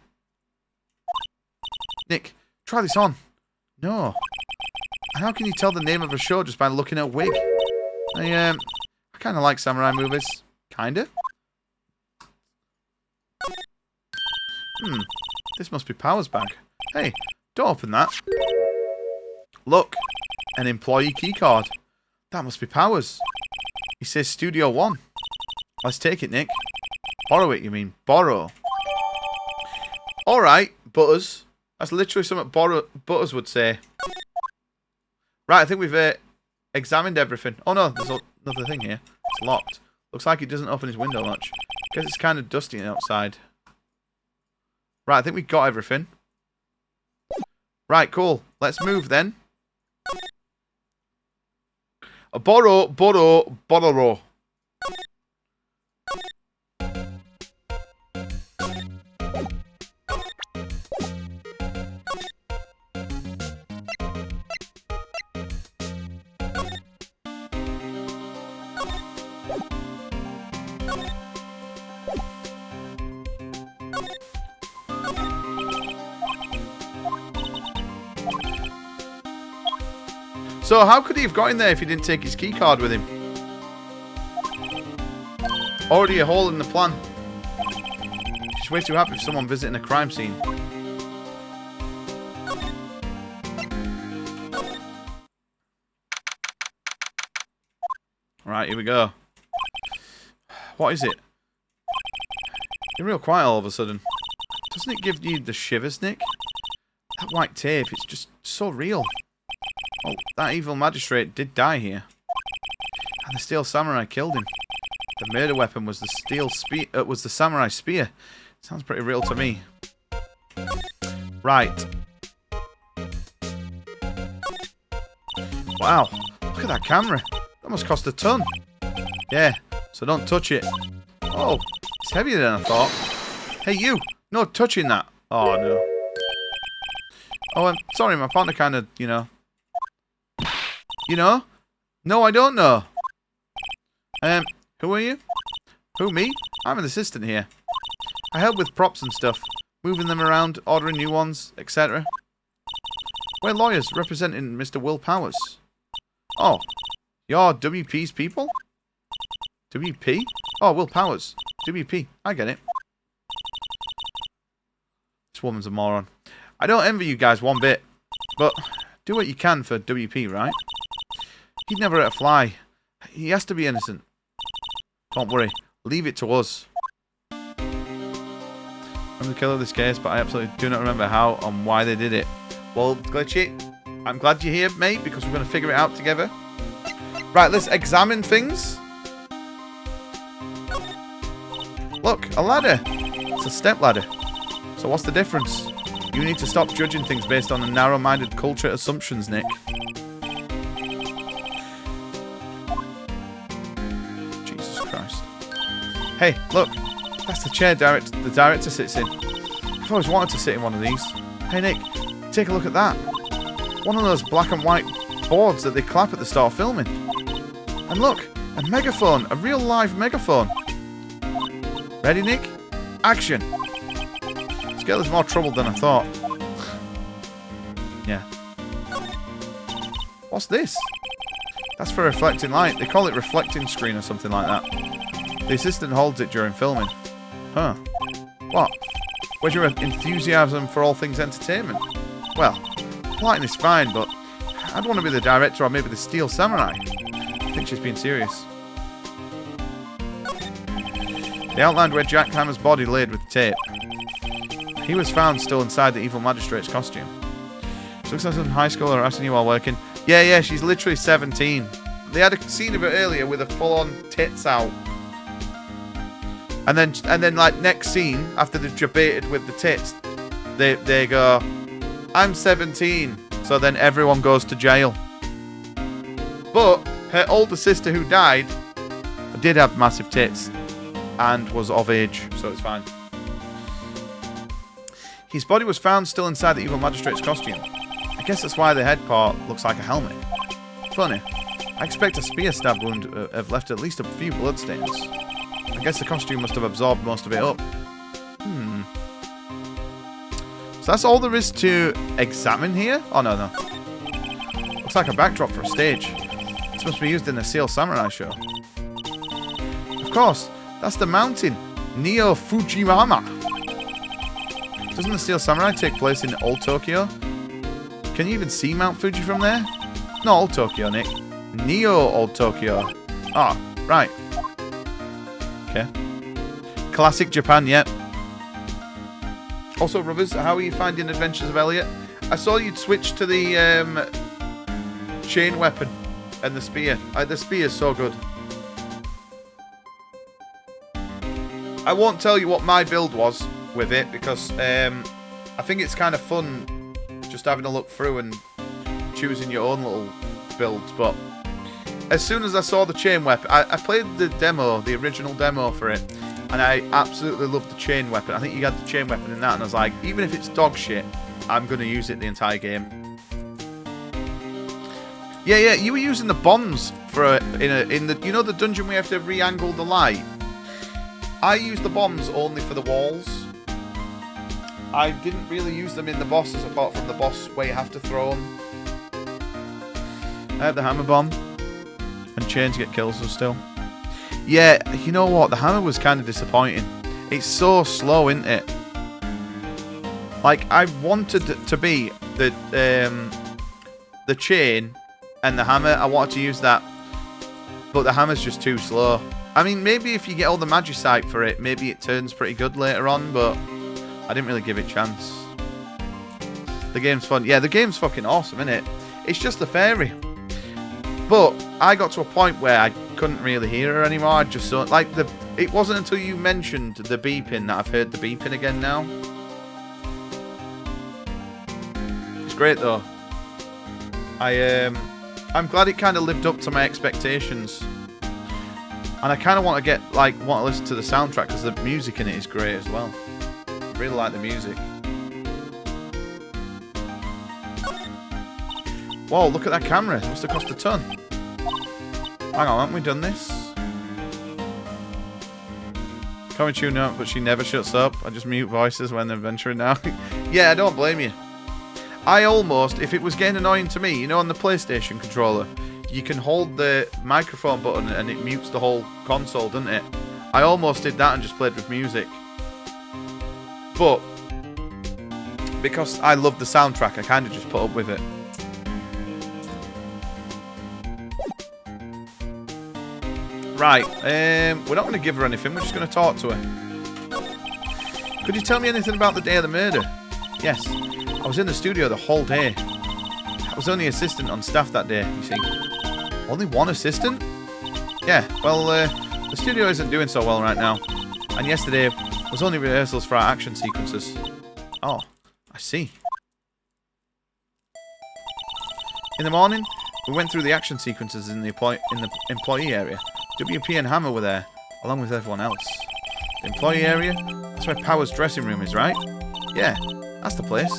[SPEAKER 1] Nick, try this on. No. How can you tell the name of a show just by looking at a wig? I kind of like samurai movies. Kinda. This must be Power's bag. Hey, don't open that. Look, an employee keycard. That must be Powers. He says Studio 1. Let's take it, Nick. Borrow it, you mean? Borrow. Alright, Butters. That's literally something Butters would say. Right, I think we've examined everything. Oh no, there's another thing here. It's locked. Looks like he doesn't open his window much. Guess it's kind of dusty outside. Right, I think we got everything. Right, cool. Let's move then. Borrow. So how could he have got in there if he didn't take his key card with him? Already a hole in the plan. She's way too happy for someone visiting a crime scene. Right, here we go. What is it? You're real quiet all of a sudden. Doesn't it give you the shivers, Nick? That white tape, it's just so real. Oh, that evil magistrate did die here. And the steel samurai killed him. The murder weapon was the was the samurai spear. Sounds pretty real to me. Right. Wow, look at that camera. That must cost a ton. Yeah, so don't touch it. Oh, it's heavier than I thought. Hey, you! No touching that. Oh, no. Oh, I'm sorry, my partner kind of, you know. You know? No, I don't know. Who are you? Who, me? I'm an assistant here. I help with props and stuff. Moving them around, ordering new ones, etc. We're lawyers representing Mr. Will Powers. Oh, you're WP's people? WP? Oh, Will Powers. WP. I get it. This woman's a moron. I don't envy you guys one bit. But do what you can for WP, right? He'd never hurt a fly. He has to be innocent. Don't worry. Leave it to us. I'm the killer of this case, but I absolutely do not remember how and why they did it. Well, Glitchy, I'm glad you're here, mate, because we're going to figure it out together. Right, let's examine things. Look, a ladder. It's a step ladder. So what's the difference? You need to stop judging things based on the narrow-minded culture assumptions, Nick. Jesus Christ. Hey, look. That's the chair the director sits in. I've always wanted to sit in one of these. Hey, Nick, take a look at that. One of those black and white boards that they clap at the start of filming. And look, a megaphone. A real live megaphone. Ready, Nick? Action. This girl is more trouble than I thought. Yeah. What's this? That's for reflecting light. They call it reflecting screen or something like that. The assistant holds it during filming. Huh. What? Where's your enthusiasm for all things entertainment? Well, lighting is fine, but I'd want to be the director or maybe the Steel Samurai. I think she's being serious. They outlined where Jack Hammer's body laid with tape. He was found still inside the evil magistrate's costume. She looks like some high schooler harassing you while working. Yeah, she's literally 17. They had a scene of her earlier with a full-on tits out. And then like next scene, after they've debated with the tits, they go, I'm 17. So then everyone goes to jail. But her older sister who died did have massive tits and was of age, so it's fine. His body was found still inside the evil magistrate's costume. I guess that's why the head part looks like a helmet. Funny. I expect a spear stab wound have left at least a few bloodstains. I guess the costume must have absorbed most of it up. So that's all there is to examine here? Oh, no. Looks like a backdrop for a stage. This must be used in the Steel Samurai show. Of course, that's the mountain. Neo Fujiyama. Doesn't the Steel Samurai take place in Old Tokyo? Can you even see Mount Fuji from there? Not Old Tokyo, Nick. Neo Old Tokyo. Ah, right. Okay. Classic Japan, yep. Also, brothers, how are you finding Adventures of Elliot? I saw you'd switch to the chain weapon and the spear. The spear is so good. I won't tell you what my build was with it because I think it's kind of fun just having a look through and choosing your own little builds. But as soon as I saw the chain weapon, I played the demo, the original demo for it, and I absolutely loved the chain weapon. I think you had the chain weapon in that, and I was like, even if it's dog shit, I'm going to use it the entire game. Yeah, you were using the bombs for in the you know the dungeon we have to re-angle the light. I used the bombs only for the walls. I didn't really use them in the bosses apart from the boss where you have to throw them. I have the hammer bomb. And chains get kills still. Yeah, you know what? The hammer was kind of disappointing. It's so slow, isn't it? Like, I wanted it to be the chain and the hammer. I wanted to use that. But the hammer's just too slow. I mean, maybe if you get all the magicite for it, maybe it turns pretty good later on, but I didn't really give it a chance. The game's fun. Yeah, the game's fucking awesome, isn't it? It's just the fairy. But I got to a point where I couldn't really hear her anymore. I just don't like the. It wasn't until you mentioned the beeping that I've heard the beeping again now. It's great though. I'm glad it kind of lived up to my expectations. And I kind of want to want to listen to the soundtrack because the music in it is great as well. I really like the music. Whoa, look at that camera. It must have cost a ton. Hang on, haven't we done this? Coming tune up, but she never shuts up. I just mute voices when they're venturing now. Yeah, I don't blame you. I almost, if it was getting annoying to me, you know, on the PlayStation controller, you can hold the microphone button and it mutes the whole console, doesn't it? I almost did that and just played with music. But because I love the soundtrack, I kind of just put up with it. Right, we're not going to give her anything, we're just going to talk to her. Could you tell me anything about the day of the murder? Yes, I was in the studio the whole day. I was only assistant on staff that day, you see. Only one assistant? Yeah, well, the studio isn't doing so well right now. And yesterday was only rehearsals for our action sequences. Oh, I see. In the morning, we went through the action sequences in the employee area. WP and Hammer were there, along with everyone else. The employee area? That's where Power's dressing room is, right? Yeah, that's the place.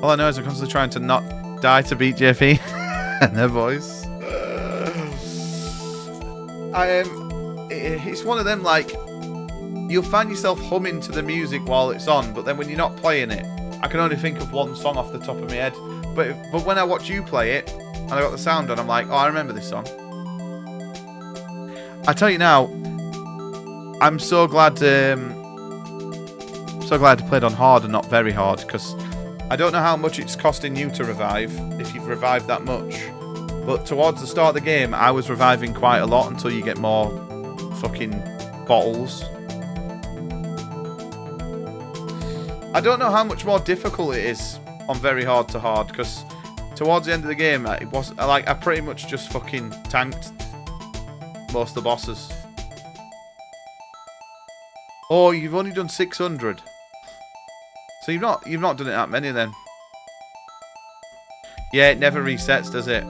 [SPEAKER 1] All I know is I'm constantly trying to not die to beat JP and their voice. It's one of them, like, you'll find yourself humming to the music while it's on, but then when you're not playing it, I can only think of one song off the top of my head. But when I watch you play it, and I got the sound on, I'm like, oh, I remember this song. I tell you now, I'm so glad to play it on hard and not very hard, because I don't know how much it's costing you to revive, if you've revived that much. But towards the start of the game, I was reviving quite a lot until you get more fucking bottles. I don't know how much more difficult it is on very hard to hard, because towards the end of the game, it was like I pretty much just fucking tanked most of the bosses. Oh, you've only done 600. So you've not done it that many then. Yeah, it never resets, does it?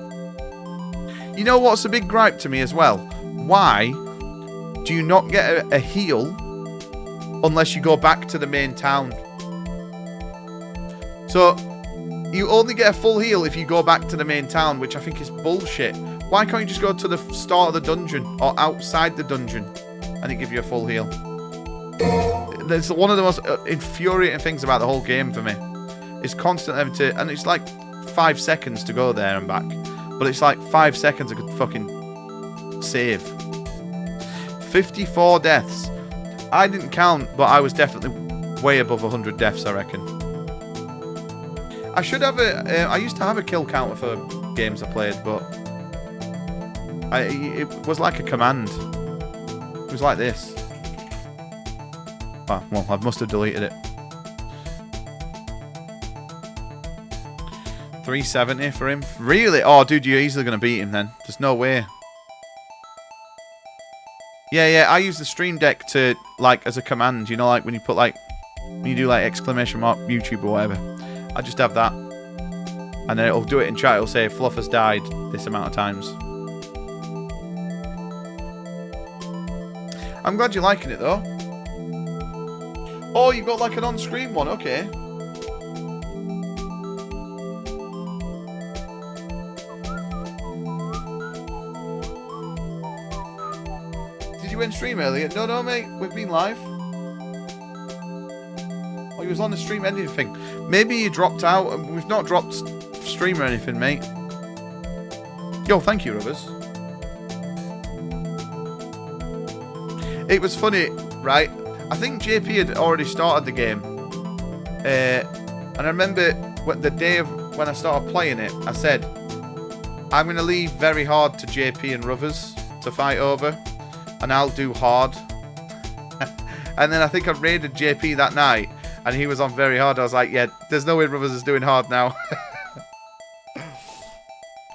[SPEAKER 1] You know what's a big gripe to me as well? Why do you not get a heal unless you go back to the main town? So you only get a full heal if you go back to the main town, which I think is bullshit. Why can't you just go to the start of the dungeon or outside the dungeon and it give you a full heal? That's one of the most infuriating things about the whole game for me. It's constantly having to, and it's like 5 seconds to go there and back, but it's like 5 seconds I could fucking save. 54 deaths. I didn't count, but I was definitely way above 100 deaths, I reckon. I should have I used to have a kill counter for games I played, but it was like a command. It was like this. Oh, well, I must have deleted it. 370 for him. Really? Oh, dude, you're easily going to beat him then. There's no way. Yeah, I use the Stream Deck to, like, as a command. You know, like, when you put, like, when you do, like, exclamation mark YouTube or whatever. I just have that. And then it'll do it in chat. It'll say, Fluff has died this amount of times. I'm glad you're liking it, though. Oh, you got like an on-screen one, okay. Did you end stream earlier? No, mate. We've been live. Oh, he was on the stream ending thing. Maybe he dropped out. And we've not dropped stream or anything, mate. Yo, thank you, Rubbers. It was funny, right? I think JP had already started the game. And I remember the day of when I started playing it, I said, I'm going to leave very hard to JP and Rubbers to fight over. And I'll do hard. And then I think I raided JP that night. And he was on very hard. I was like, yeah, there's no way Rubbers is doing hard now.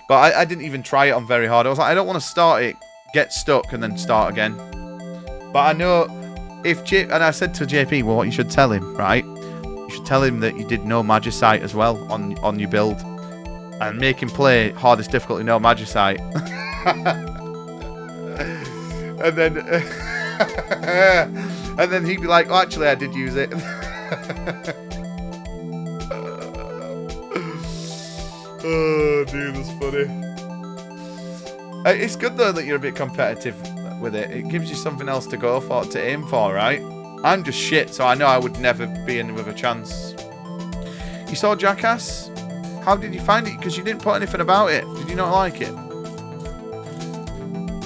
[SPEAKER 1] But I didn't even try it on very hard. I was like, I don't want to start it, get stuck, and then start again. But I know if and I said to JP, well, what you should tell him, right? You should tell him that you did no Magicite as well on your build. And make him play hardest difficulty, no Magicite. And then and then he'd be like, oh, actually, I did use it. Oh, dude, that's funny. It's good, though, that you're a bit competitive with it. It gives you something else to go for, to aim for, right? I'm just shit, so I know I would never be in with a chance. You saw Jackass? How did you find it? Because you didn't put anything about it. Did you not like it?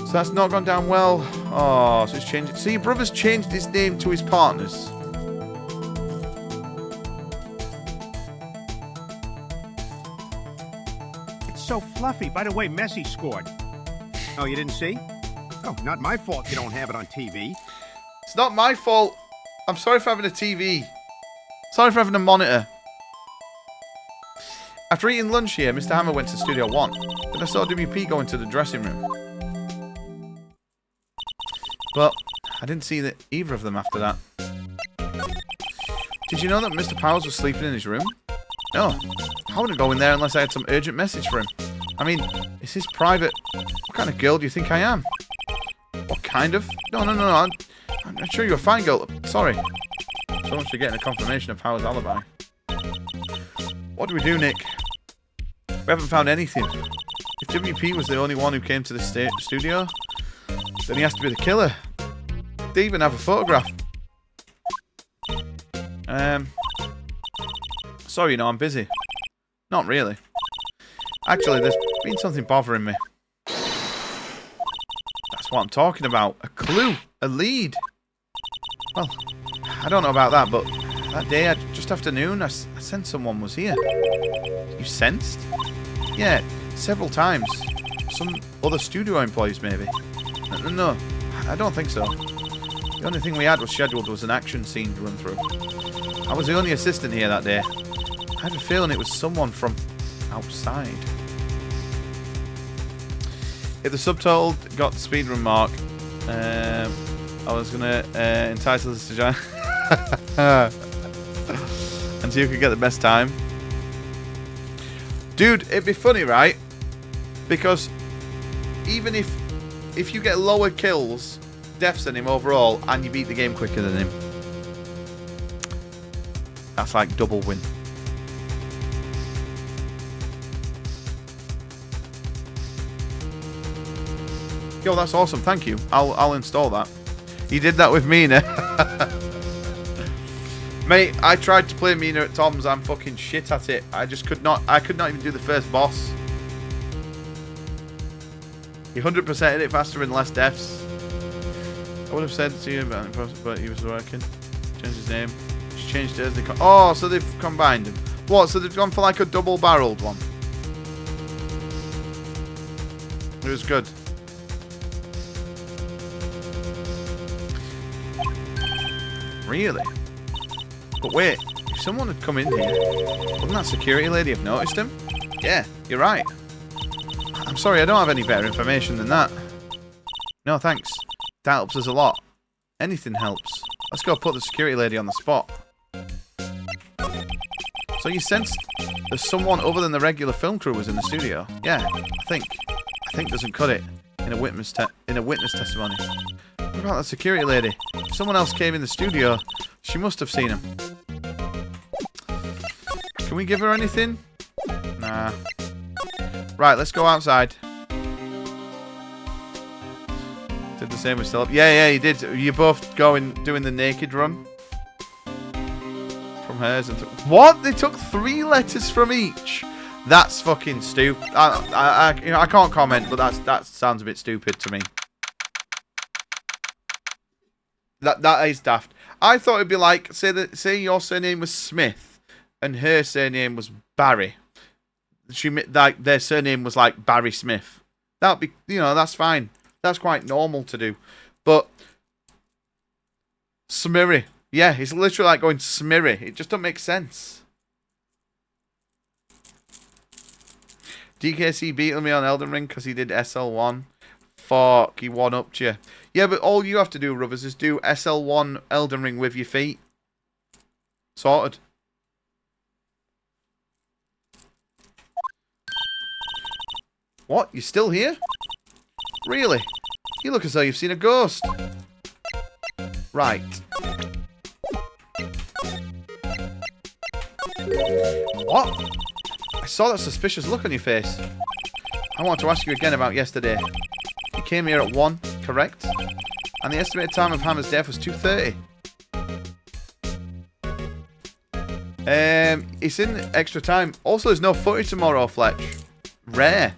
[SPEAKER 1] So that's not gone down well. Oh, so it's changed. So your brother's changed his name to his partner's.
[SPEAKER 4] It's so fluffy. By the way, Messi scored. Oh, you didn't see? Oh, not my fault you don't have it on TV.
[SPEAKER 1] It's not my fault. I'm sorry for having a TV. Sorry for having a monitor. After eating lunch here, Mr. Hammer went to Studio 1. Then I saw WP go into the dressing room. But I didn't see either of them after that. Did you know that Mr. Powers was sleeping in his room? No. I wouldn't go in there unless I had some urgent message for him. I mean, it's his private... What kind of girl do you think I am? What kind of? No. I'm sure you're a fine girl. Sorry. So much for getting a confirmation of Howard's alibi. What do we do, Nick? We haven't found anything. If WP was the only one who came to the studio, then he has to be the killer. They even have a photograph. Sorry, I'm busy. Not really. Actually, there's been something bothering me. That's what I'm talking about. A clue. A lead. Well, I don't know about that, but that day, just after noon, I sensed someone was here. You sensed? Yeah, several times. Some other studio employees, maybe. No, I don't think so. The only thing we had was scheduled was an action scene to run through. I was the only assistant here that day. I had a feeling it was someone from outside. If the subtitle got the speedrun mark, I was going to entitle this to join. And see who could get the best time. Dude, it'd be funny, right? Because even if you get lower kills, deaths than him overall, and you beat the game quicker than him, that's like double win. Yo, that's awesome. Thank you. I'll install that. You did that with Mina. Mate, I tried to play Mina at Tom's. I'm fucking shit at it. I could not even do the first boss. He 100%ed it faster and less deaths. I would have said to you about it, but he was working. Changed his name. Just changed it as they... Oh, so they've combined them. What? So they've gone for like a double-barreled one. It was good. Really? But wait, if someone had come in here, wouldn't that security lady have noticed him? Yeah, you're right. I'm sorry, I don't have any better information than that. No, thanks. That helps us a lot. Anything helps. Let's go put the security lady on the spot. So you sensed there's someone other than the regular film crew was in the studio? Yeah, I think doesn't cut it in a witness testimony. What about that security lady? If someone else came in the studio, she must have seen him. Can we give her anything? Nah. Right, let's go outside. Did the same with Philip. Yeah, you did. You both doing the naked run. from hers and what? They took 3 letters from each. That's fucking stupid. I can't comment, but that sounds a bit stupid to me. That is daft. I thought it'd be like say your surname was Smith and her surname was Barry. Like their surname was like Barry Smith. That'd be, you know, that's fine. That's quite normal to do. But Smirry, yeah, it's literally like going Smirry. It just don't make sense. DKC beat me on Elden Ring because he did SL1. Fuck, he one-upped you. Yeah, but all you have to do, Rubbers, is do SL1 Elden Ring with your feet. Sorted. What? You're still here? Really? You look as though you've seen a ghost. Right. What? I saw that suspicious look on your face. I want to ask you again about yesterday. You came here at 1, correct? And the estimated time of Hammer's death was 2:30. It's in extra time. Also, there's no footage tomorrow, Fletch. Rare.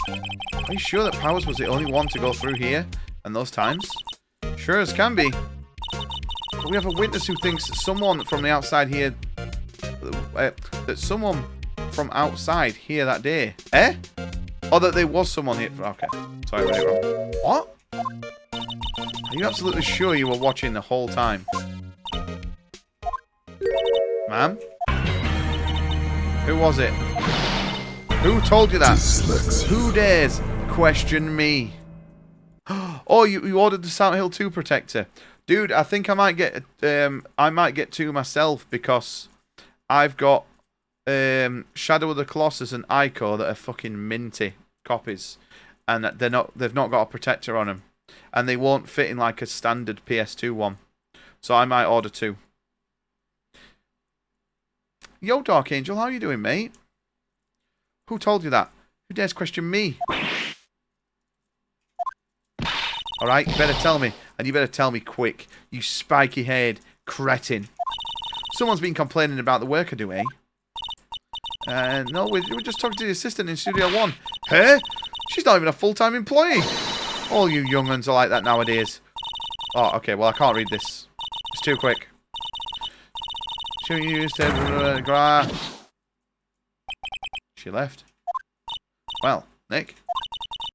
[SPEAKER 1] Are you sure that Powers was the only one to go through here and those times? Sure as can be. But we have a witness who thinks someone from the outside here... that someone from outside here that day. Eh? Or that there was someone here... Okay. Sorry, I read it wrong. What? Are you absolutely sure you were watching the whole time? Ma'am? Who was it? Who told you that? Who dares question me? Oh, you ordered the Silent Hill 2 protector. Dude, I think I might get 2 myself because I've got Shadow of the Colossus and Ico that are fucking minty copies, and they've not got a protector on them, and they won't fit in like a standard PS2 one. So I might order 2. Yo, Dark Angel, how you doing, mate? Who told you that? Who dares question me? Alright, you better tell me. And you better tell me quick. You spiky-haired cretin. Someone's been complaining about the work I do, eh? No, we're just talking to the assistant in Studio 1. Huh? She's not even a full-time employee. All you young uns are like that nowadays. Oh, okay, well, I can't read this. It's too quick. She left. Well, Nick,